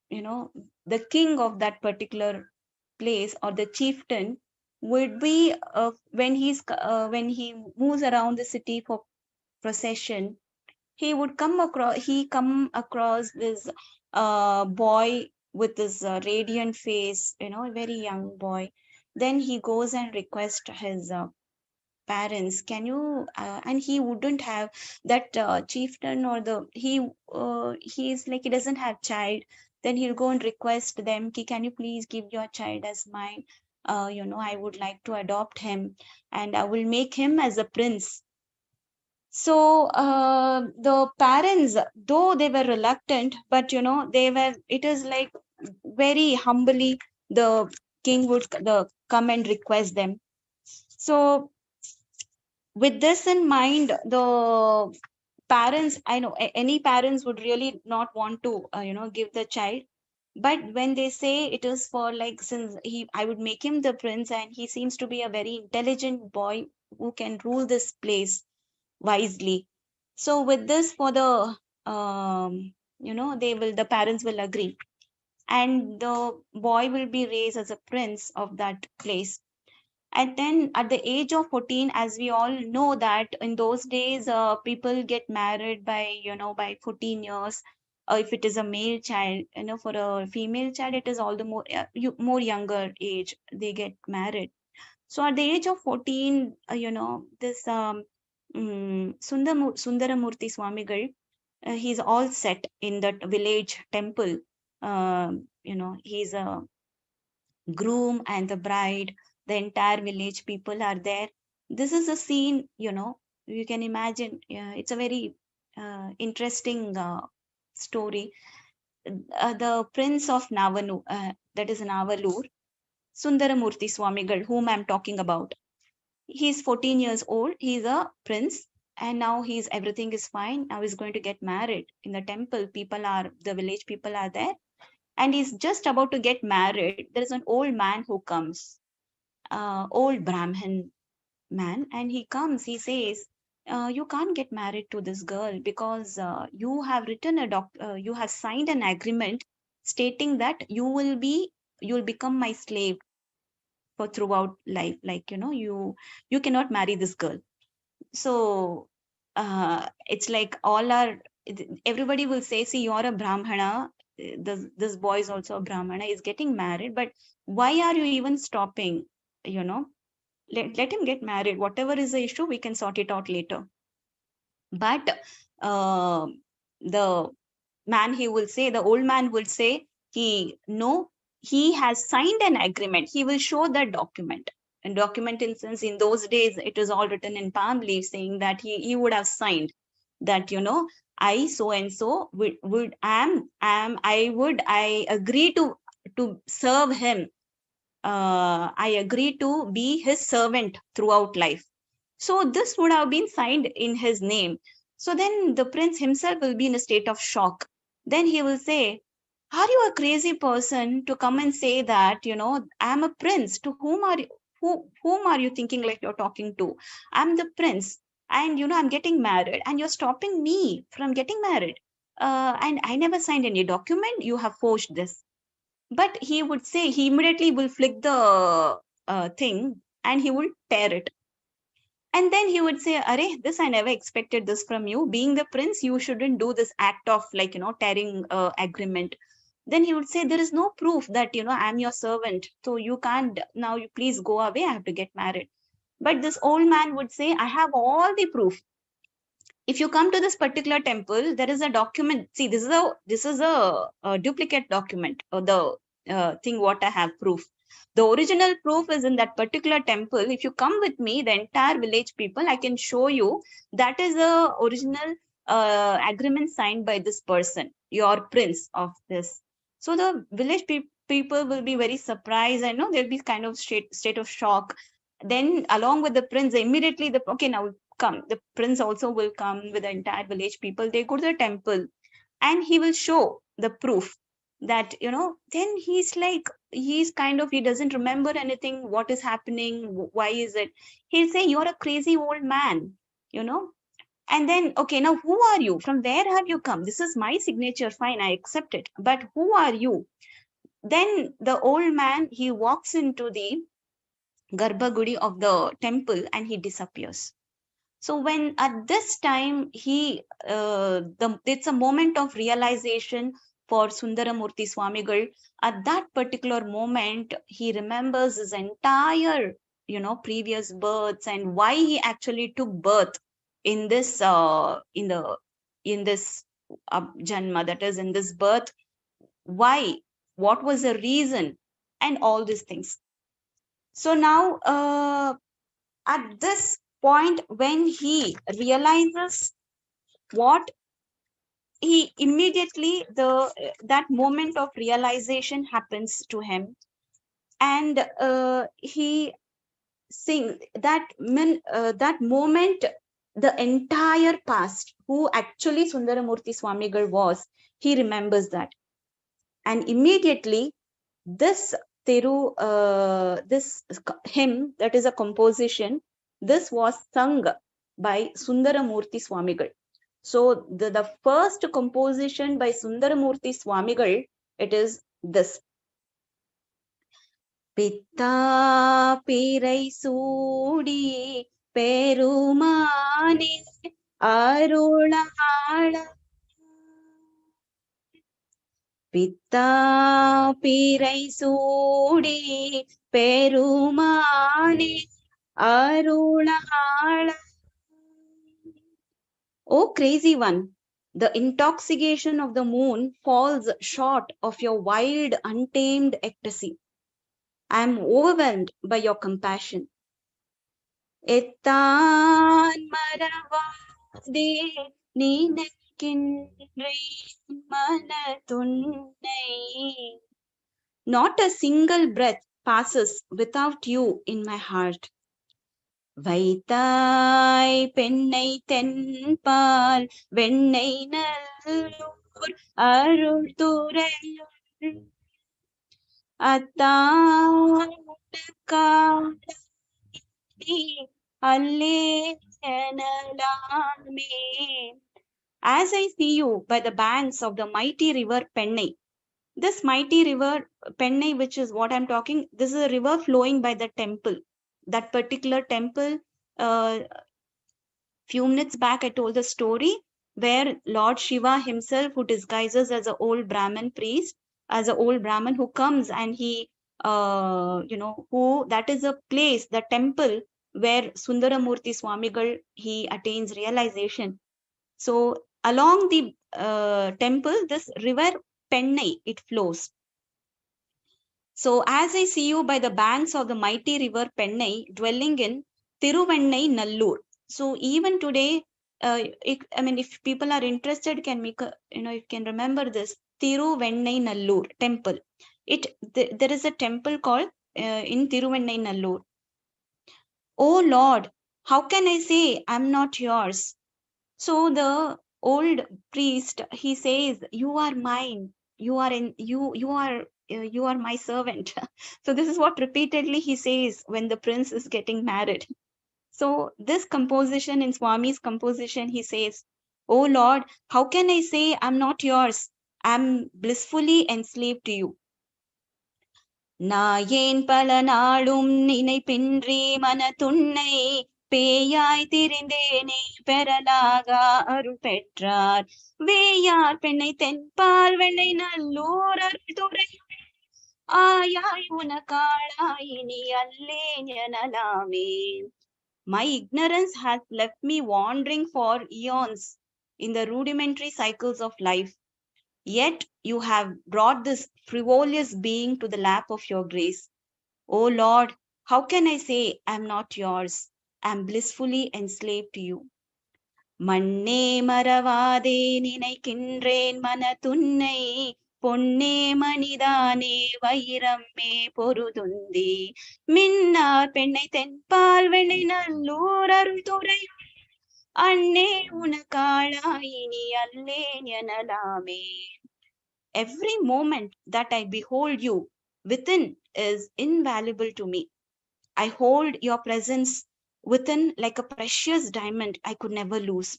the king of that particular place or the chieftain would be when he moves around the city for procession, he would come across this boy with this radiant face, a very young boy. Then he goes and requests his parents, can you and he wouldn't have that chieftain, or the he's like, he doesn't have child. Then he'll go and request them, ki, can you please give your child as mine? I would like to adopt him, and I will make him as a prince. So the parents, though they were reluctant, but it is like very humbly the king would come and request them. So with this in mind, the parents, I know any parents would really not want to give the child. But when they say it is for, like, since I would make him the prince, and he seems to be a very intelligent boy who can rule this place wisely. So with this, for the the parents will agree, and the boy will be raised as a prince of that place. And then at the age of 14, as we all know that in those days, people get married by 14 years. If it is a male child, for a female child, it is all the more younger age they get married. So at the age of 14, this Sundaramurti Swamigal, he's all set in that village temple. He's a groom and the bride, the entire village people are there. This is a scene, you can imagine. It's a very interesting story. The prince of Navanu, that is Navalur, Sundaramurti Swamigal, whom I'm talking about. He's 14 years old. He's a prince. And now everything is fine. Now he's going to get married in the temple. The village people are there. And he's just about to get married. There is an old man who comes, old Brahmin man. And he comes, he says, you can't get married to this girl because you have you have signed an agreement stating that you'll become my slave for throughout life. Like, you cannot marry this girl. So it's like everybody will say, see, you're a Brahmana. This boy is also a Brahmana, is getting married, but why are you even stopping? You know, let him get married. Whatever is the issue, we can sort it out later. But uh, the the old man will say, he has signed an agreement. He will show that document. And document, in sense, in those days, it was all written in palm leaves, saying that he would have signed that, I so and so I agree to serve him. I agree to be his servant throughout life. So this would have been signed in his name. So then the prince himself will be in a state of shock. Then he will say, are you a crazy person to come and say that, I'm a prince? To whom are you thinking like you're talking to? I'm the prince, and I'm getting married, and you're stopping me from getting married. And I never signed any document. You have forged this. But he would say, he immediately will flick the thing, and he will tear it. And then he would say, Arey, this I never expected this from you. Being the prince, you shouldn't do this act of, like, tearing agreement. Then he would say, there is no proof that, I'm your servant. So you can't, now you please go away. I have to get married. But this old man would say, I have all the proof. If you come to this particular temple, there is a document. See, this is a duplicate document, or the thing what I have proof. The original proof is in that particular temple. If you come with me, the entire village people, I can show you that is the original agreement signed by this person, your prince of this. So the village people will be very surprised. I know they'll be kind of state of shock. Then along with the prince, immediately okay, now come. The prince also will come with the entire village people. They go to the temple, and he will show the proof that, then he doesn't remember anything, what is happening, why is it. He'll say, you're a crazy old man, and then, okay, now who are you? From where have you come? This is my signature, fine, I accept it. But who are you? Then the old man, he walks into the Garbhagudi of the temple, and he disappears. So when at this time it's a moment of realization for Sundaramurti Swamigal. At that particular moment, he remembers his entire, previous births and why he actually took birth in this in this janma, that is in this birth. Why? What was the reason? And all these things. So now, at this point, when he realizes what he immediately that moment of realization happens to him, and he sing that moment, the entire past, who actually Sundaramurti Swamigal was, he remembers that. And immediately this this hymn, that is a composition, this was sung by Sundaramurti Swamigal. So the first composition by Sundaramurti Swamigal, it is this. Pitta Pirai Sudi Perumane Arulala. Pitta Pirai Sudi Perumane Arulala. Oh, crazy one, the intoxication of the moon falls short of your wild, untamed ecstasy. I am overwhelmed by your compassion. Ettan maravade ninakindre manathunai. Not a single breath passes without you in my heart. வைத்தாய் பெண்ணை தென்பால் வெண்ணை நல்லூர் அருள் துறையுள் அத்தாய் அல்லே எனலாமே. As I see you by the banks of the mighty river Pennai, this mighty river Pennai, which is what I'm talking, this is a river flowing by the temple. That particular temple, few minutes back I told the story where Lord Shiva himself, who disguises as an old Brahmin priest, as an old Brahmin who comes and he, that is a place, the temple where Sundaramurti Swamigal, he attains realization. So along the temple, this river Pennai, it flows. So as I see you by the banks of the mighty river Pennai, dwelling in Tiruvannai Nallur. So even today, if people are interested, can make you can remember this Tiruvannai Nallur temple. There is a temple called in Tiruvannai Nallur. Oh Lord, how can I say I'm not yours? So the old priest, he says, you are mine. You are my servant. So this is what repeatedly he says when the prince is getting married. So this composition, in Swami's composition, he says, oh Lord, how can I say I'm not yours? I'm blissfully enslaved to you. நாயேன் பல நாளும் நினைப்பின்றி மனத்துன்னை பேயாய் திரிந்தேனே பெறலாக அருள் பெற்றார் வேயார் பெண்ணை தென்பால் வெண்ணை நல்லூர் அருள் துறை ஆயாய் உனக்காளாய் இனி அல்லேன் எனலாமே. My ignorance has left me wandering for eons in the rudimentary cycles of life. Yet you have brought this frivolous being to the lap of your grace. O Lord, how can I say I am not yours? I am blissfully enslaved to you. மண்ணே மறவாதே நினைக்கின்றேன் மனத்துன்னை பொன்னே மணிதானே வைரம்மே பொருதுந்தி மின்னார் பெண்ணை தென்பால் வெண்ணை நல்லூர் அருள் துறை அன்னே உனக்காளாயினி அல்லேன் எனலாமே. Every moment that I behold you within is invaluable to me. I hold your presence within like a precious diamond I could never lose.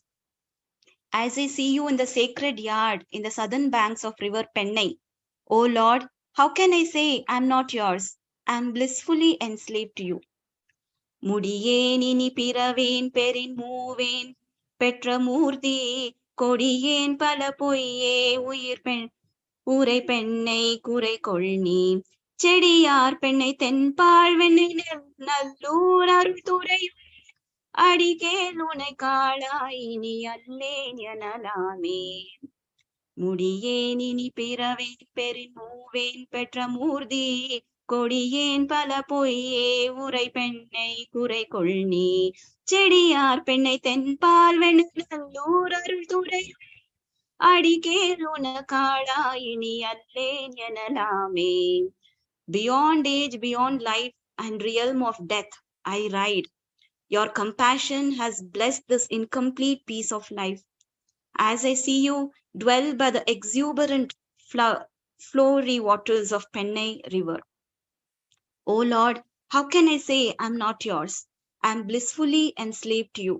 As I see you in the sacred yard in the southern banks of river Pennai, O Lord, how can I say I am not yours? I am blissfully enslaved to you. முடியேன் இனி பிறவேன் பெரின் மூவேன் பெற்ற மூர்த்தி கொடியேன் பல பொய்யே உயிர் பெண் ஊரை பெண்ணை குறை கொள்நீ செடியார் பெண்ணை தென்பால் வெண்ணை நல்லூர் அருள் துறை அடிகேல் உனை காளாய் இனி அல்லேன் எனலாமே முடியேன் இனி பிறவேன் பெரின் மூவேன் பெற்ற மூர்த்தி கொடியேன் பல பொய்யே உரை பெண்ணை குறை கொள்நீ செடியார் பெண்ணை தென்பால் வெண்ணூர் அருள் துறை அடிகேல் உன காளாய் இனி அல்லேன் எனலாமே. Beyond age, beyond life and realm of death, I ride. Your compassion has blessed this incomplete piece of life. As I see you dwell by the exuberant flowery waters of Pennai River. O Lord, how can I say I'm not yours? I'm blissfully enslaved to you.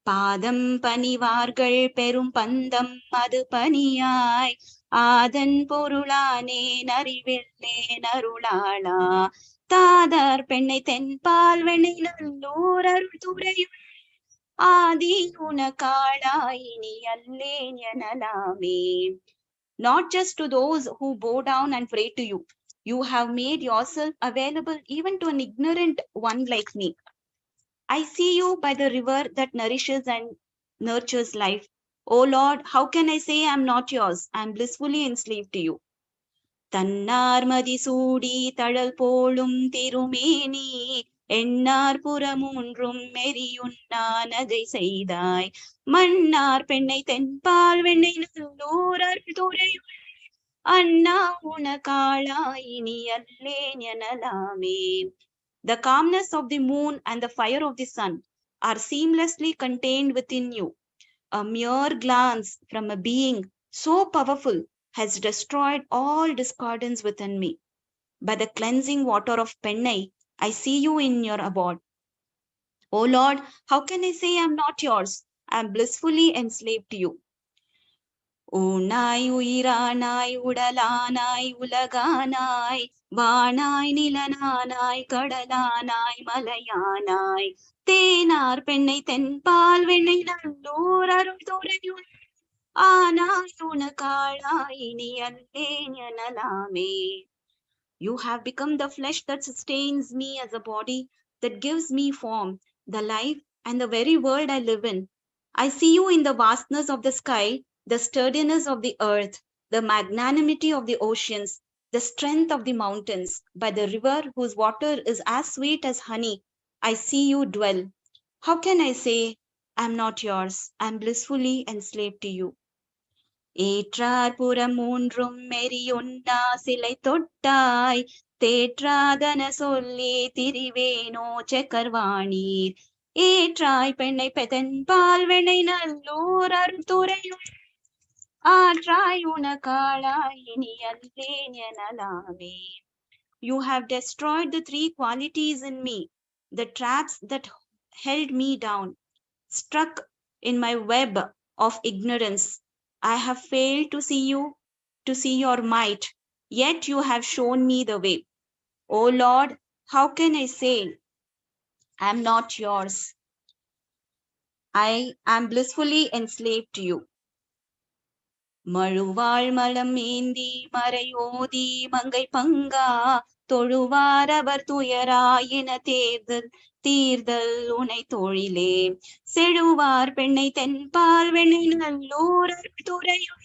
பாதம் பணிவார்கள் பெரும் பந்தம் அது பணியாய் ஆதன் பொருளானே நறிவில்லே நருளாளா தாதார் பெண்ணை தென்பால் வெண்ணை நல்லூர் அருள் துறையும் ஆதி உனக்காளாய் இனி அல்லேன் எனலாமே. Not just to those who bow down and pray to you, you have made yourself available even to an ignorant one like me. I see you by the river that nourishes and nurtures life. O Lord, how can I say I'm not yours? I'm blissfully enslaved to you. தன்னார் மதிசூடி தழல் போலும் திருமேனி எண்ணார் புறமூன்றும் மெரியுண்ணான் அதை செய்தாய் மன்னார் பெண்ணை தென்பால் வெண்ணை நல்லூர் அருள் துறையும் அண்ணா உனக்காளாய் இனி அல்லேன் எனலாமே. The calmness of the moon and the fire of the sun are seamlessly contained within you. A mere glance from a being so powerful has destroyed all discordance within me. By the cleansing water of Pennai, I see you in your abode. O Lord, how can I say I'm not yours? I'm blissfully enslaved to you. ஊனாய் உயிரானாய் உடலானாய் உலகானாய் வானாய் நிலனானாய் கடலானாய் மலையானாய் தேனார் பெண்ணை தென்பால் வெண்ணை நல்லூர் அருள் துறையுள் ஆனாய் உனக்காளாய் இனி அல்லேன் எனலாமே. You have become the flesh that sustains me as a body, that gives me form, the life and the very world I live in. I see you in the vastness of the sky, the sturdiness of the earth, the magnanimity of the oceans, the strength of the mountains. By the river whose water is as sweet as honey, I see you dwell. How can I say, I'm not yours, I'm blissfully enslaved to you. ஏற்றார் புறம் மூன்றும் மெரியுண்ணா சிலை தொட்டாய் தேற்றாதன சொல்லி திரிவேனோ செக்கர்வாணீர் ஏற்றாய் பெண்ணை பெதன்பால் வெண்ணை நல்லூர் அருள் துறையும் ஆற்றாய் உனக்காளாய் இனி அல்லேன் எனலாமே. You have destroyed the three qualities in me, the traps that held me down, struck in my web of ignorance. I have failed to see you, to see your might, yet you have shown me the way. O Lord, how can I say I'm not yours? I am blissfully enslaved to you. மழுவாள் மலம் ஏந்தி மறையோதி மங்கை பங்கா தொழுவார் அவர் துயராயின தீர்தல் உனை தோழிலே செழுவார் பெண்ணை தென்பால் வெண்ணை நல்லூர் துறையும்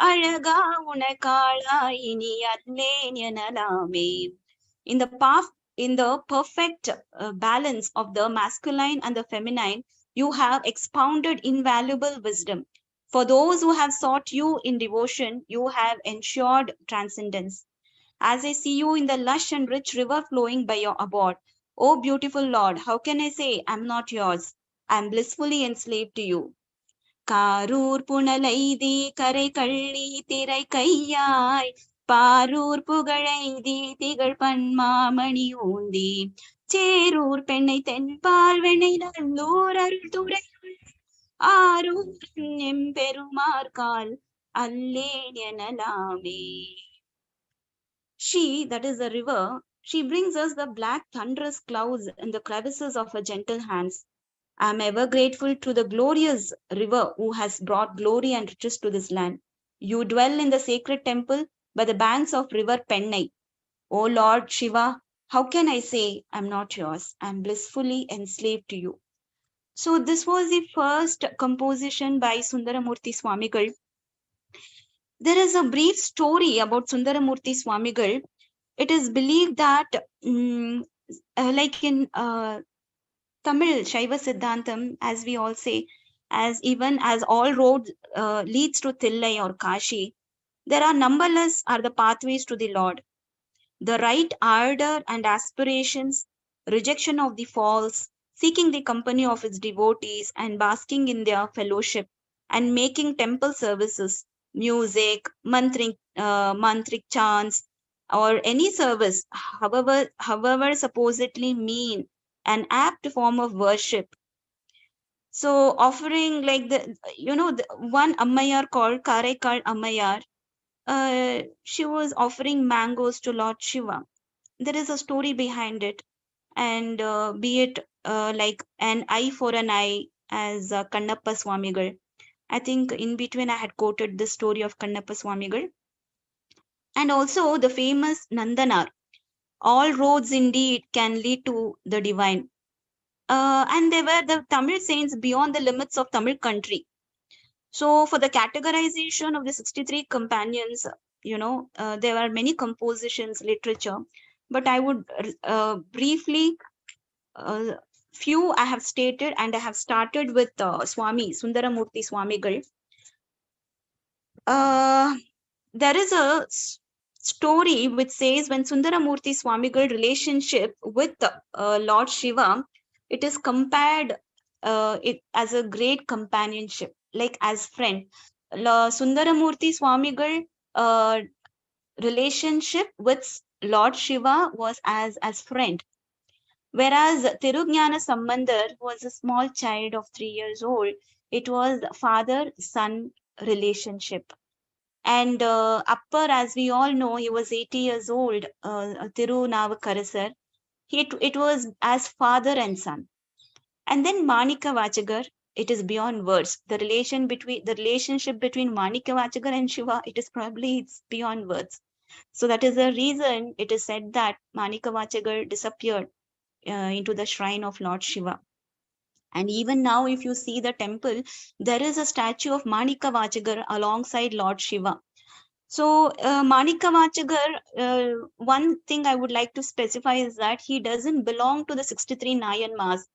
அழகா உனக்காளாய் இனி அல்லேன் எனலாமே. In the perfect balance of the masculine and the feminine, you have expounded invaluable wisdom. For those who have sought you in devotion, you have ensured transcendence. As I see you in the lush and rich river flowing by your abode, O beautiful Lord, how can I say I'm not yours? I'm blissfully enslaved to you. Karur புனலைதி கரை கள்ளி திரை கையாய் பாரூர் புகழைதி திகழ் பன்மாமணி ஊந்தி சேரூர் பெண்ணை தென்பால் வெண்ணை நல்லூர் அருள் துறை ஆரூர் எம்பெருமார்கால் அல்லேன் எனலாமே. She, that is the river, She brings us the black thunderous clouds in the crevices of her gentle hands. I am ever grateful to the glorious river who has brought glory and riches to this land. You dwell in the sacred temple by the banks of river Pennai. O Lord Shiva, how can I say I'm not yours? I'm blissfully enslaved to you. So this was the first composition by Sundaramurti Swamigal. There is a brief story about Sundaramurti Swamigal. It is believed that, like in Tamil Shaiva Siddhantam, as we all say, as even as all roads leads to Thillai or Kashi, there are numberless are the pathways to the Lord. The right ardor and aspirations, rejection of the false, seeking the company of its devotees and basking in their fellowship, and making temple services, music, mantric chants, or any service, however supposedly mean, an apt form of worship. So offering like the one Ammayar called Karaikal Ammayar, she was offering mangoes to Lord Shiva. There is a story behind it, and be it like an eye for an eye, as Kannappa Swamigal. I think in between I had quoted the story of Kannappa Swamigal, and also the famous Nandanar. All roads indeed can lead to the divine. And they were the Tamil saints beyond the limits of Tamil country. So for the categorization of the 63 companions, there are many compositions, literature, but I would briefly, uh, few I have stated, and I have started with Swami, Sundaramurti Swamigal. There is a story which says when Sundaramurti Swamigal relationship with Lord Shiva, it is compared it as a great companionship, like as friend. Sundaramurti Swamigal relationship with Lord Shiva was as friend. Whereas Tirugnana Sambandar was a small child of 3 years old, it was father-son relationship. And Appar, as we all know, he was 80 years old, Tirunavukarasar. It was as father and son. And then Manika Vachagar, it is beyond words. The relationship between Manika Vachagar and Shiva, it's beyond words. So that is the reason it is said that Manika Vachagar disappeared into the shrine of Lord Shiva. And even now, if you see the temple, there is a statue of Manika Vachagar alongside Lord Shiva. So, Manika Vachagar, one thing I would like to specify is that he doesn't belong to the 63 Nayanmas.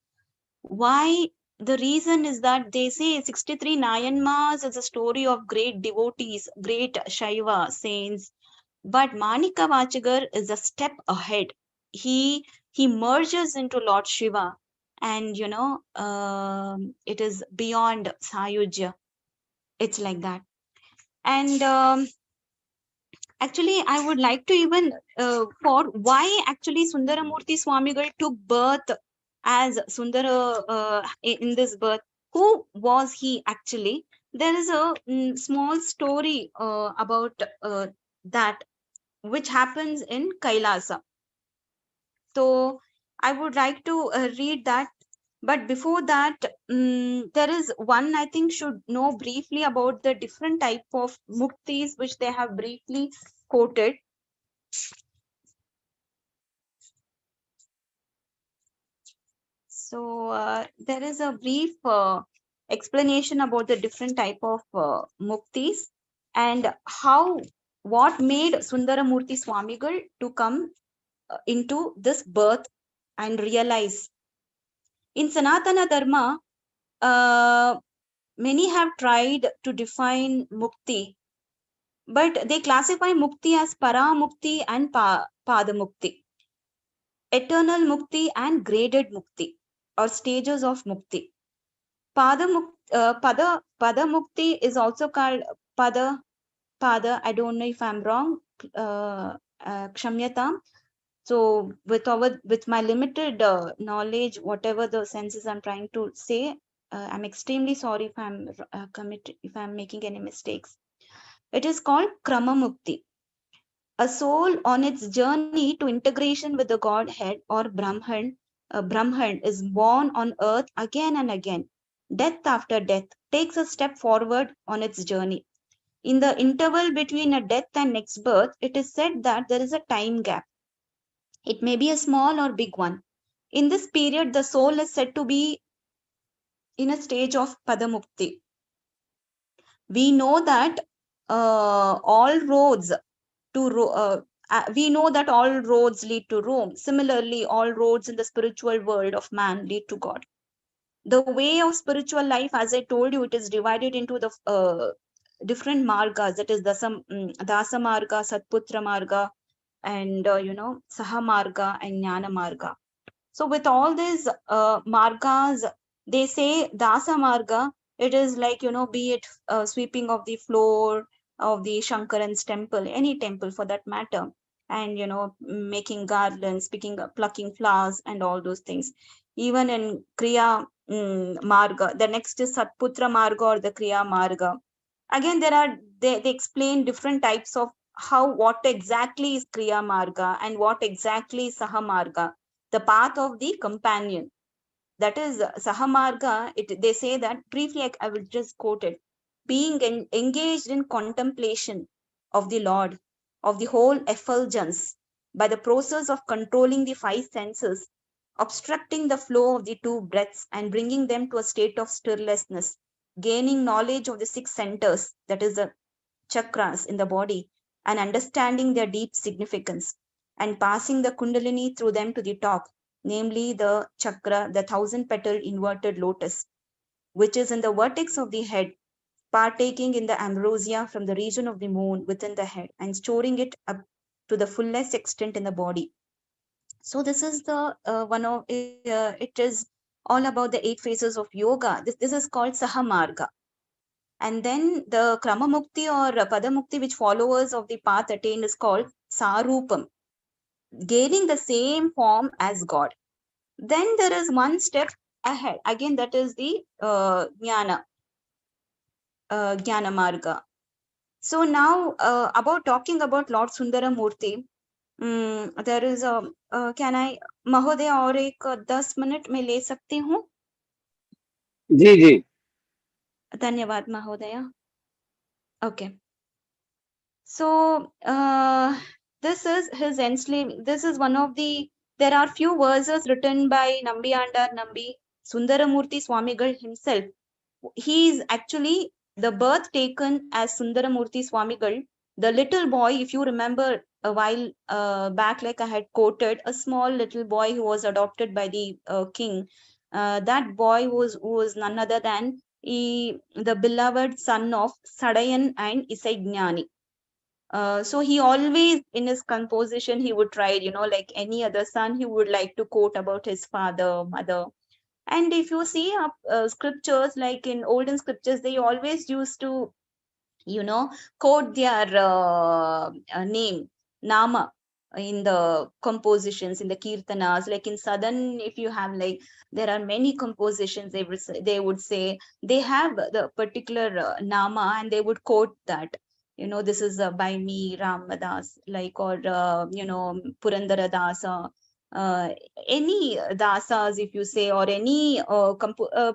Why? The reason is that they say 63 Nayanmas is a story of great devotees, great Shaiva saints. But Manika Vachagar is a step ahead. He merges into Lord Shiva, and it is beyond Sayujya. It's like that. And actually, I would like to even for why actually Sundaramurti Swamigal took birth as Sundara in this birth. Who was he actually? There is a small story about that which happens in Kailasa. So I would like to read that. But before that, there is one I think should know briefly about the different type of muktis which they have briefly quoted. So there is a brief explanation about the different type of muktis and what made Sundaramurti Swamigal to come into this birth and realize. In Sanatana Dharma, many have tried to define mukti, but they classify mukti as paramukti and padamukti, eternal mukti and graded mukti, or stages of mukti. Padamukti is also called pada. I don't know if I'm wrong. Kshamyatam. So with my limited knowledge, whatever the senses I'm trying to say, I'm extremely sorry if if I'm making any mistakes. It is called Krama Mukti. A soul on its journey to integration with the Godhead or Brahman is born on earth again and again, death after death, takes a step forward on its journey. In the interval between a death and next birth, it is said that there is a time gap. It may be a small or big one. In this period, the soul is said to be in a stage of Padamukti. We know that all roads we know that all roads lead to Rome. Similarly, all roads in the spiritual world of man lead to God. The way of spiritual life, as I told you, it is divided into the different margas. That is Dasa Marga, Satputra Marga, and Saha Marga and Jnana Marga. So with all these margas, they say Dasa Marga, it is like, be it sweeping of the floor of the Shankaran's temple, any temple for that matter, and, making garlands, plucking flowers and all those things. Even in Kriya Marga, the next is Satputra Marga or the Kriya Marga. Again, they explain different types of what exactly is Kriya Marga and what exactly is Saha Marga, the path of the companion. That is Sahamarga. They say that briefly, I will just quote it. Being engaged in contemplation of the Lord, of the whole effulgence, by the process of controlling the five senses, obstructing the flow of the two breaths and bringing them to a state of stirlessness, gaining knowledge of the six centers, that is the chakras in the body, and understanding their deep significance, and passing the kundalini through them to the top, namely the chakra, the thousand petal inverted lotus, which is in the vertex of the head, partaking in the ambrosia from the region of the moon within the head, and storing it up to the fullest extent in the body. So this is the one of it is all about the 8 phases of yoga. This is called Sahamarga. And then the Kramamukti or Padamukti, which followers of the path attain, is called Sarupam, gaining the same form as God. Then there is one step ahead. Again, that is the Jnana Marga. So now about talking about Lord Sundara Murti, there is a can I महोदय और एक 10 minute में ले सकती हूँ? जी जी धन्यवाद महोदय. Okay. So this is his enslaving. This is one of the. There are few verses written by Nambiyandar Nambi, Sundaramurti Swamigal himself. He is actually the birth taken as Sundaramurti Swamigal. The little boy, if you remember a while back, like I had quoted, a small little boy who was adopted by the king. That boy was none other than the beloved son of Sadayan and Isaignani. So he always in his composition he would try, like any other son, he would like to quote about his father, mother. And if you see scriptures, like in olden scriptures, they always used to, quote their name, nama, in the compositions, in the kirtanas. Like in southern, if you have, like, there are many compositions, they would say they have the particular nama, and they would quote that, this is by me, Ramadas, like, or Purandara Dasa, any dasas, if you say, or any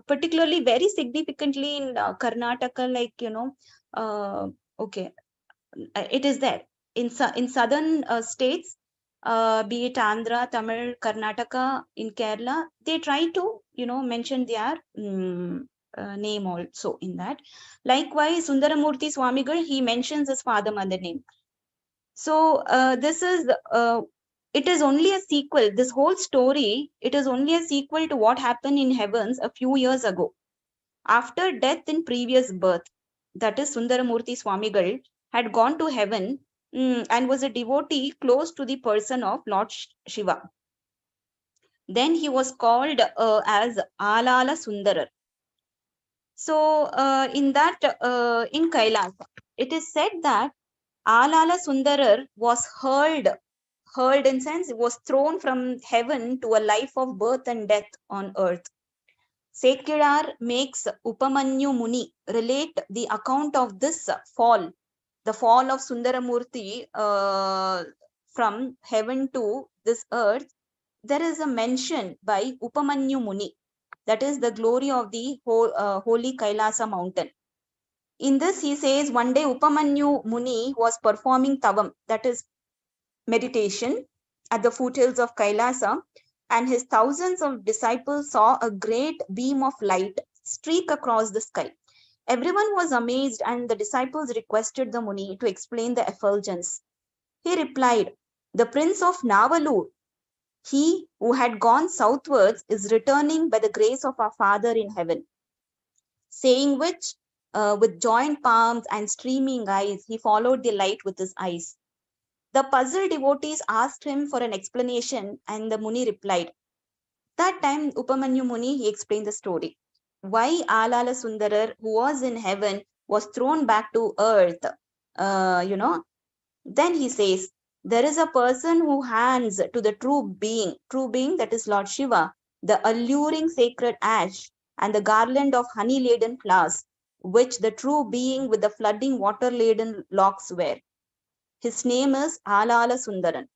particularly very significantly in Karnataka, like, okay, it is there in southern states, be it Andhra, Tamil, Karnataka, in Kerala, they try to mention their name also in that. Likewise, Sundaramurti Swamigal, he mentions his father mother name. So this is it is only a sequel. This whole story, it is only a sequel to what happened in heavens a few years ago. After death in previous birth, that is Sundaramurti Swamigal had gone to heaven and was a devotee close to the person of Lord Shiva. Then he was called as Alala Sundarar. So in Kailasa, it is said that Alala Sundarar was hurled in sense, was thrown from heaven to a life of birth and death on earth. Sekidar makes Upamanyu Muni relate the account of this fall, the fall of Sundaramurti from heaven to this earth, there is a mention by Upamanyu Muni, that is the glory of the holy Kailasa mountain. In this, he says, one day Upamanyu Muni was performing tavam, that is meditation, at the foothills of Kailasa, and his thousands of disciples saw a great beam of light streak across the sky. Everyone was amazed, and the disciples requested the Muni to explain the effulgence. He replied, "The prince of Navalur, he who had gone southwards, is returning by the grace of our Father in heaven." Saying which, with joined palms and streaming eyes, he followed the light with his eyes. The puzzled devotees asked him for an explanation, and the Muni replied. That time, Upamanyu Muni, he explained the story. Why Alala Sundarar, who was in heaven, was thrown back to earth. Then he says, there is a person who hands to the true being that is Lord Shiva, the alluring sacred ash and the garland of honey-laden flowers, which the true being with the flooding water-laden locks wear. His name is Alala Sundaran.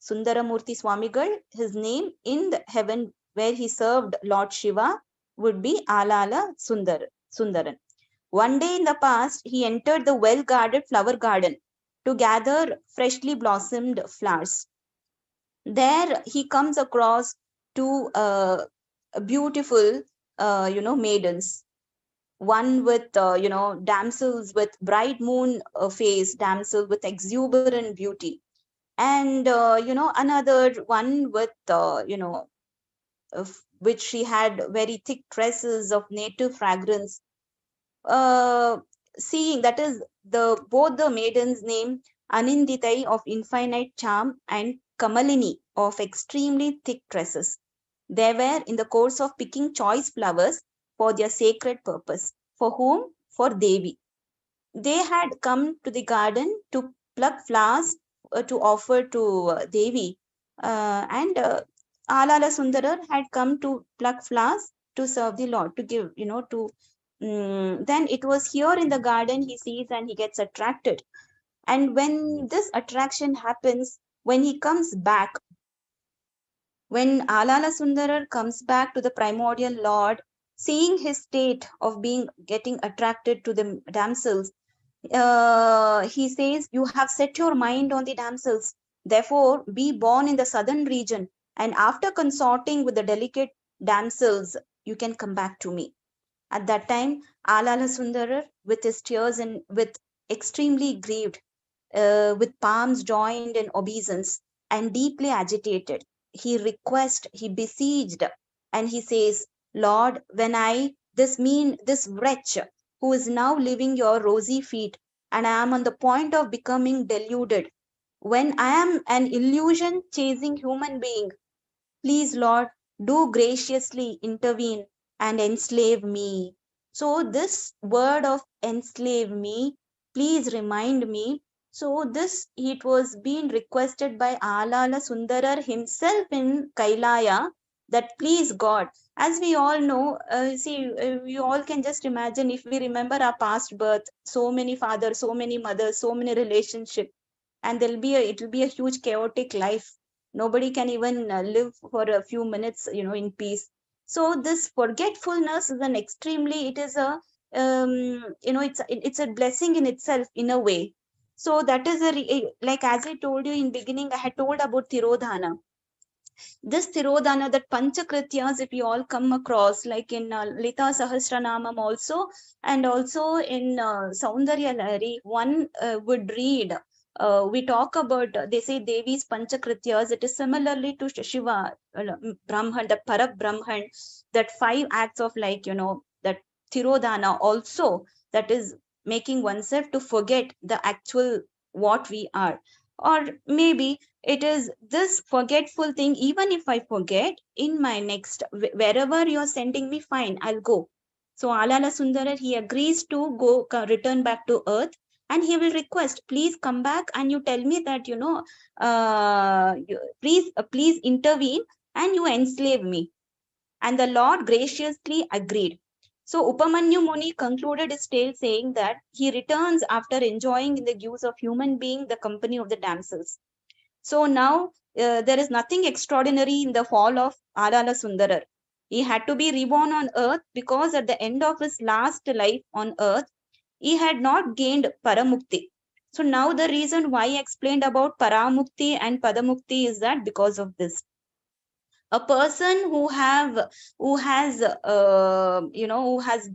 Sundaramurti Swamigal, his name in the heaven where he served Lord Shiva would be Alala Sundaran. One day in the past, he entered the well-guarded flower garden to gather freshly blossomed flowers. There he comes across two beautiful, maidens. One with, damsels with bright moon face, damsel with exuberant beauty. And, another one with, which she had very thick tresses of native fragrance. Seeing that is both the maidens' name Aninditai of infinite charm and Kamalini of extremely thick tresses. They were in the course of picking choice flowers for their sacred purpose. For whom? For Devi. They had come to the garden to pluck flowers to offer to Devi, and Alala Sundarar had come to pluck flowers to serve the Lord, to give, then it was here in the garden he sees and he gets attracted. And when this attraction happens, when he comes back, when Alala Sundarar comes back to the primordial Lord, seeing his state of getting attracted to the damsels, he says, you have set your mind on the damsels. Therefore, be born in the southern region. And after consorting with the delicate damsels, you can come back to me. At that time, Alala Sundarar, with his tears and with extremely grieved, with palms joined in obeisance and deeply agitated, he besieged, and he says, Lord, when this wretch who is now living your rosy feet, and I am on the point of becoming deluded, when I am an illusion chasing human being, please, Lord, do graciously intervene and enslave me. So this word of enslave me, please remind me. So this, it was being requested by Alala Sundarar himself in Kailaya, that please God, as we all know, we all can just imagine, if we remember our past birth, so many fathers, so many mothers, so many relationships, and it will be a huge chaotic life. Nobody can even live for a few minutes, in peace. So this forgetfulness is it's a blessing in itself, in a way. So that is like, as I told you in beginning, I had told about Tirodhana. This Tirodhana, that Panchakrityas, if you all come across, like in Lita Sahasranamam also, and also in Saundarya Lahari, one would read, we talk about, they say Devi's Panchakrityas, it is similarly to Shiva, Brahman, the Parak Brahman, that 5 acts of, that Tirodhana also, that is making oneself to forget the actual what we are. Or maybe it is this forgetful thing, even if I forget, in my next, wherever you're sending me, fine, I'll go. So Alala Sundarar, he agrees to return back to earth, and he will request, please come back and you tell me that, please intervene and you enslave me. And the Lord graciously agreed. So Upamanyu Muni concluded his tale saying that he returns after enjoying in the guise of human being the company of the damsels. So now there is nothing extraordinary in the fall of Alala Sundarar. He had to be reborn on earth because at the end of his last life on earth, he had not gained Paramukti. So now the reason why I explained about Paramukti and Padamukti is that because of this. A person who has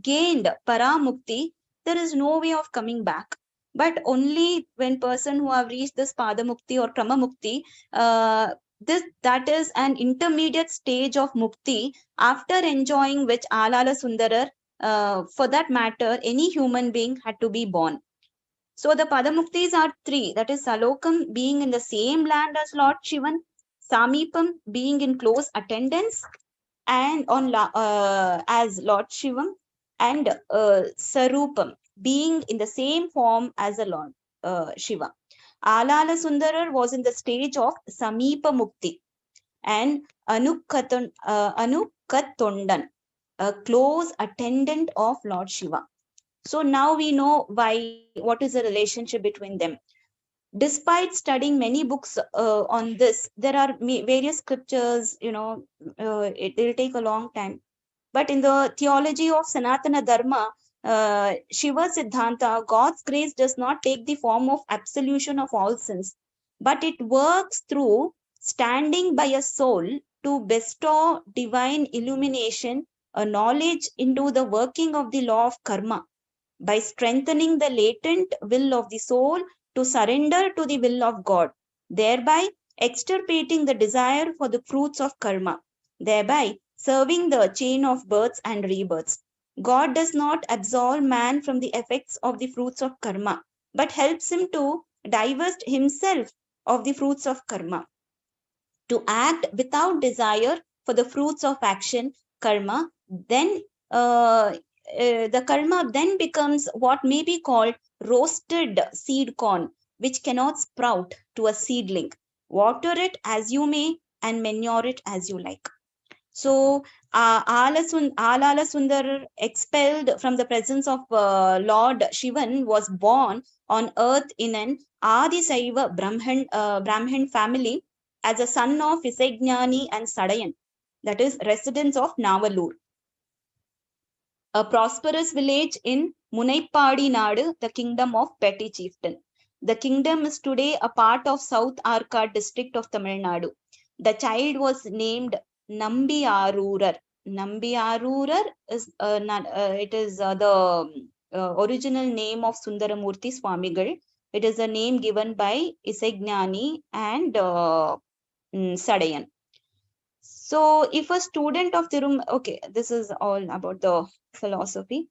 gained Paramukti, there is no way of coming back. But only when person who have reached this Padamukti or Kramamukti, that is an intermediate stage of mukti, after enjoying which Alala Sundarar, for that matter, any human being had to be born. So the Padamuktis are three, that is Salokam being in the same land as Lord Shivan, Samipam being in close attendance and as Lord Shivam, and Sarupam being in the same form as the Lord Shiva. Alala Sundarar was in the stage of Samipa Mukti, and Anukkatondan, a close attendant of Lord Shiva. So now we know what is the relationship between them. Despite studying many books on this, there are various scriptures, it will take a long time. But in the theology of Sanatana Dharma, Shiva Siddhanta, God's grace does not take the form of absolution of all sins, but it works through standing by a soul to bestow divine illumination, a knowledge into the working of the law of karma, by strengthening the latent will of the soul to surrender to the will of God, thereby extirpating the desire for the fruits of karma, thereby serving the chain of births and rebirths. God does not absolve man from the effects of the fruits of karma, but helps him to divest himself of the fruits of karma, to act without desire for the fruits of action, karma. Then the karma then becomes what may be called roasted seed corn, which cannot sprout to a seedling. Water it as you may and manure it as you like. So Alala Sundar, expelled from the presence of Lord Shivan, was born on earth in an Adi Saiva Brahmin family as a son of Isaignani and Sadayan, that is residents of Navalur, a prosperous village in Munaipadi Nadu, the kingdom of Petty Chieftain. The kingdom is today a part of South Arcot district of Tamil Nadu. The child was named Nambi Arurar. Nambi Arurar is the original name of Sundaramurti Swamigal. It is a name given by Isaignani and Sadayan. So if a student of okay, this is all about the philosophy.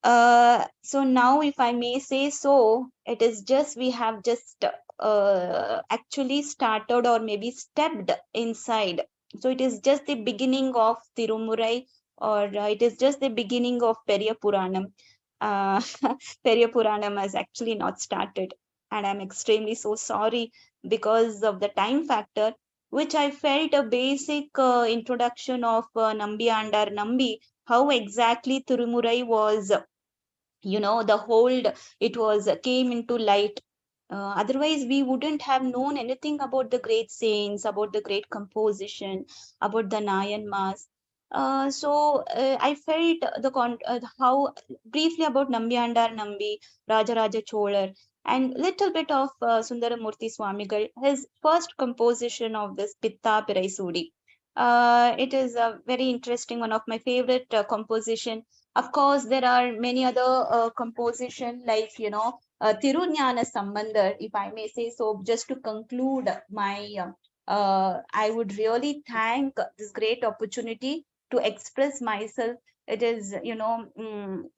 So now, if I may say so, it is just we have just actually started or maybe stepped inside. So it is just the beginning of Tirumurai, or it is just the beginning of Periya Puranam. Periya Puranam has actually not started, and I'm extremely so sorry because of the time factor, which I felt a basic introduction of Nambi Andar Nambi, how exactly Tirumurai was, the whole, it was came into light. Otherwise we wouldn't have known anything about the great saints, about the great composition, about the Nayanmas. I felt how briefly about Nambi Andar Nambi, Rajaraja Cholar, and little bit of Sundaramurti Swamigal, his first composition of this Pitta Piraisudi. It is a very interesting, one of my favorite composition. Of course, there are many other composition like, Tirunyana Sambandar, if I may say so. Just to conclude my, I would really thank this great opportunity to express myself. It is,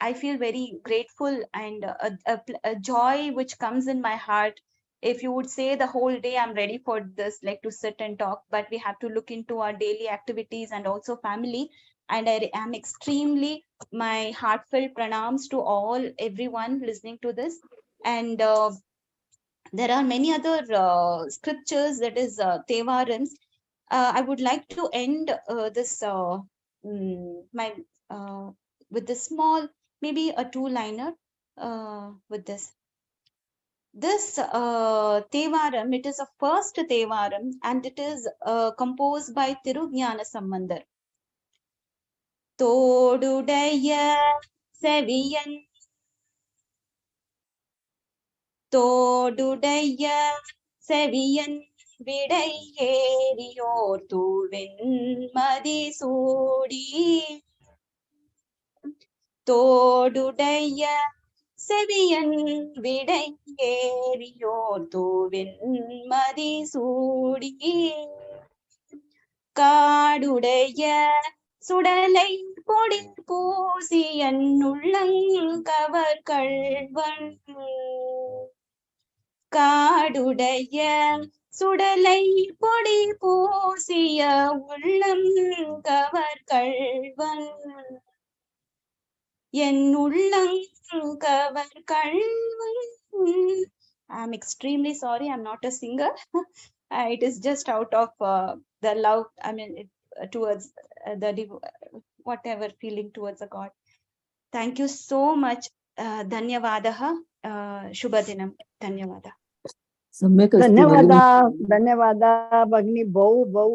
I feel very grateful, and a joy which comes in my heart. If you would say the whole day I'm ready for this, like to sit and talk, but we have to look into our daily activities and also family. And I am extremely, my heartfelt pranams to everyone listening to this. And there are many other scriptures, that is Tevarams. I would like to end my with this small, maybe a two-liner with this. This Tevaram, it is a first Tevaram and it is composed by Thirugnana Sambandar. Todudaya Seviyan Todudaya Seviyan Vidayeriyor Tuvin Madisudi Todudaya Seviyan Vidayeriyor Tuvin Madisudi Kaduடைய சுடலை பொடி பூசியன் உள்ளங்கவர் கள்வன் காடுடைய சுடலை பொடி பூசிய உள்ளங்கவர் கள்வன் என் உள்ளங்கவர் கள்வன். I'm extremely sorry, I'm not a singer. It is just out of the love, I mean, towards whatever feeling towards a God. Thank you so much. Dhanyavadaha. Shubhadinam. Dhanyavada. सम्यक् अस्ति धन्यवाद भगिनी। धन्यवाद भगिनी, बहु बहु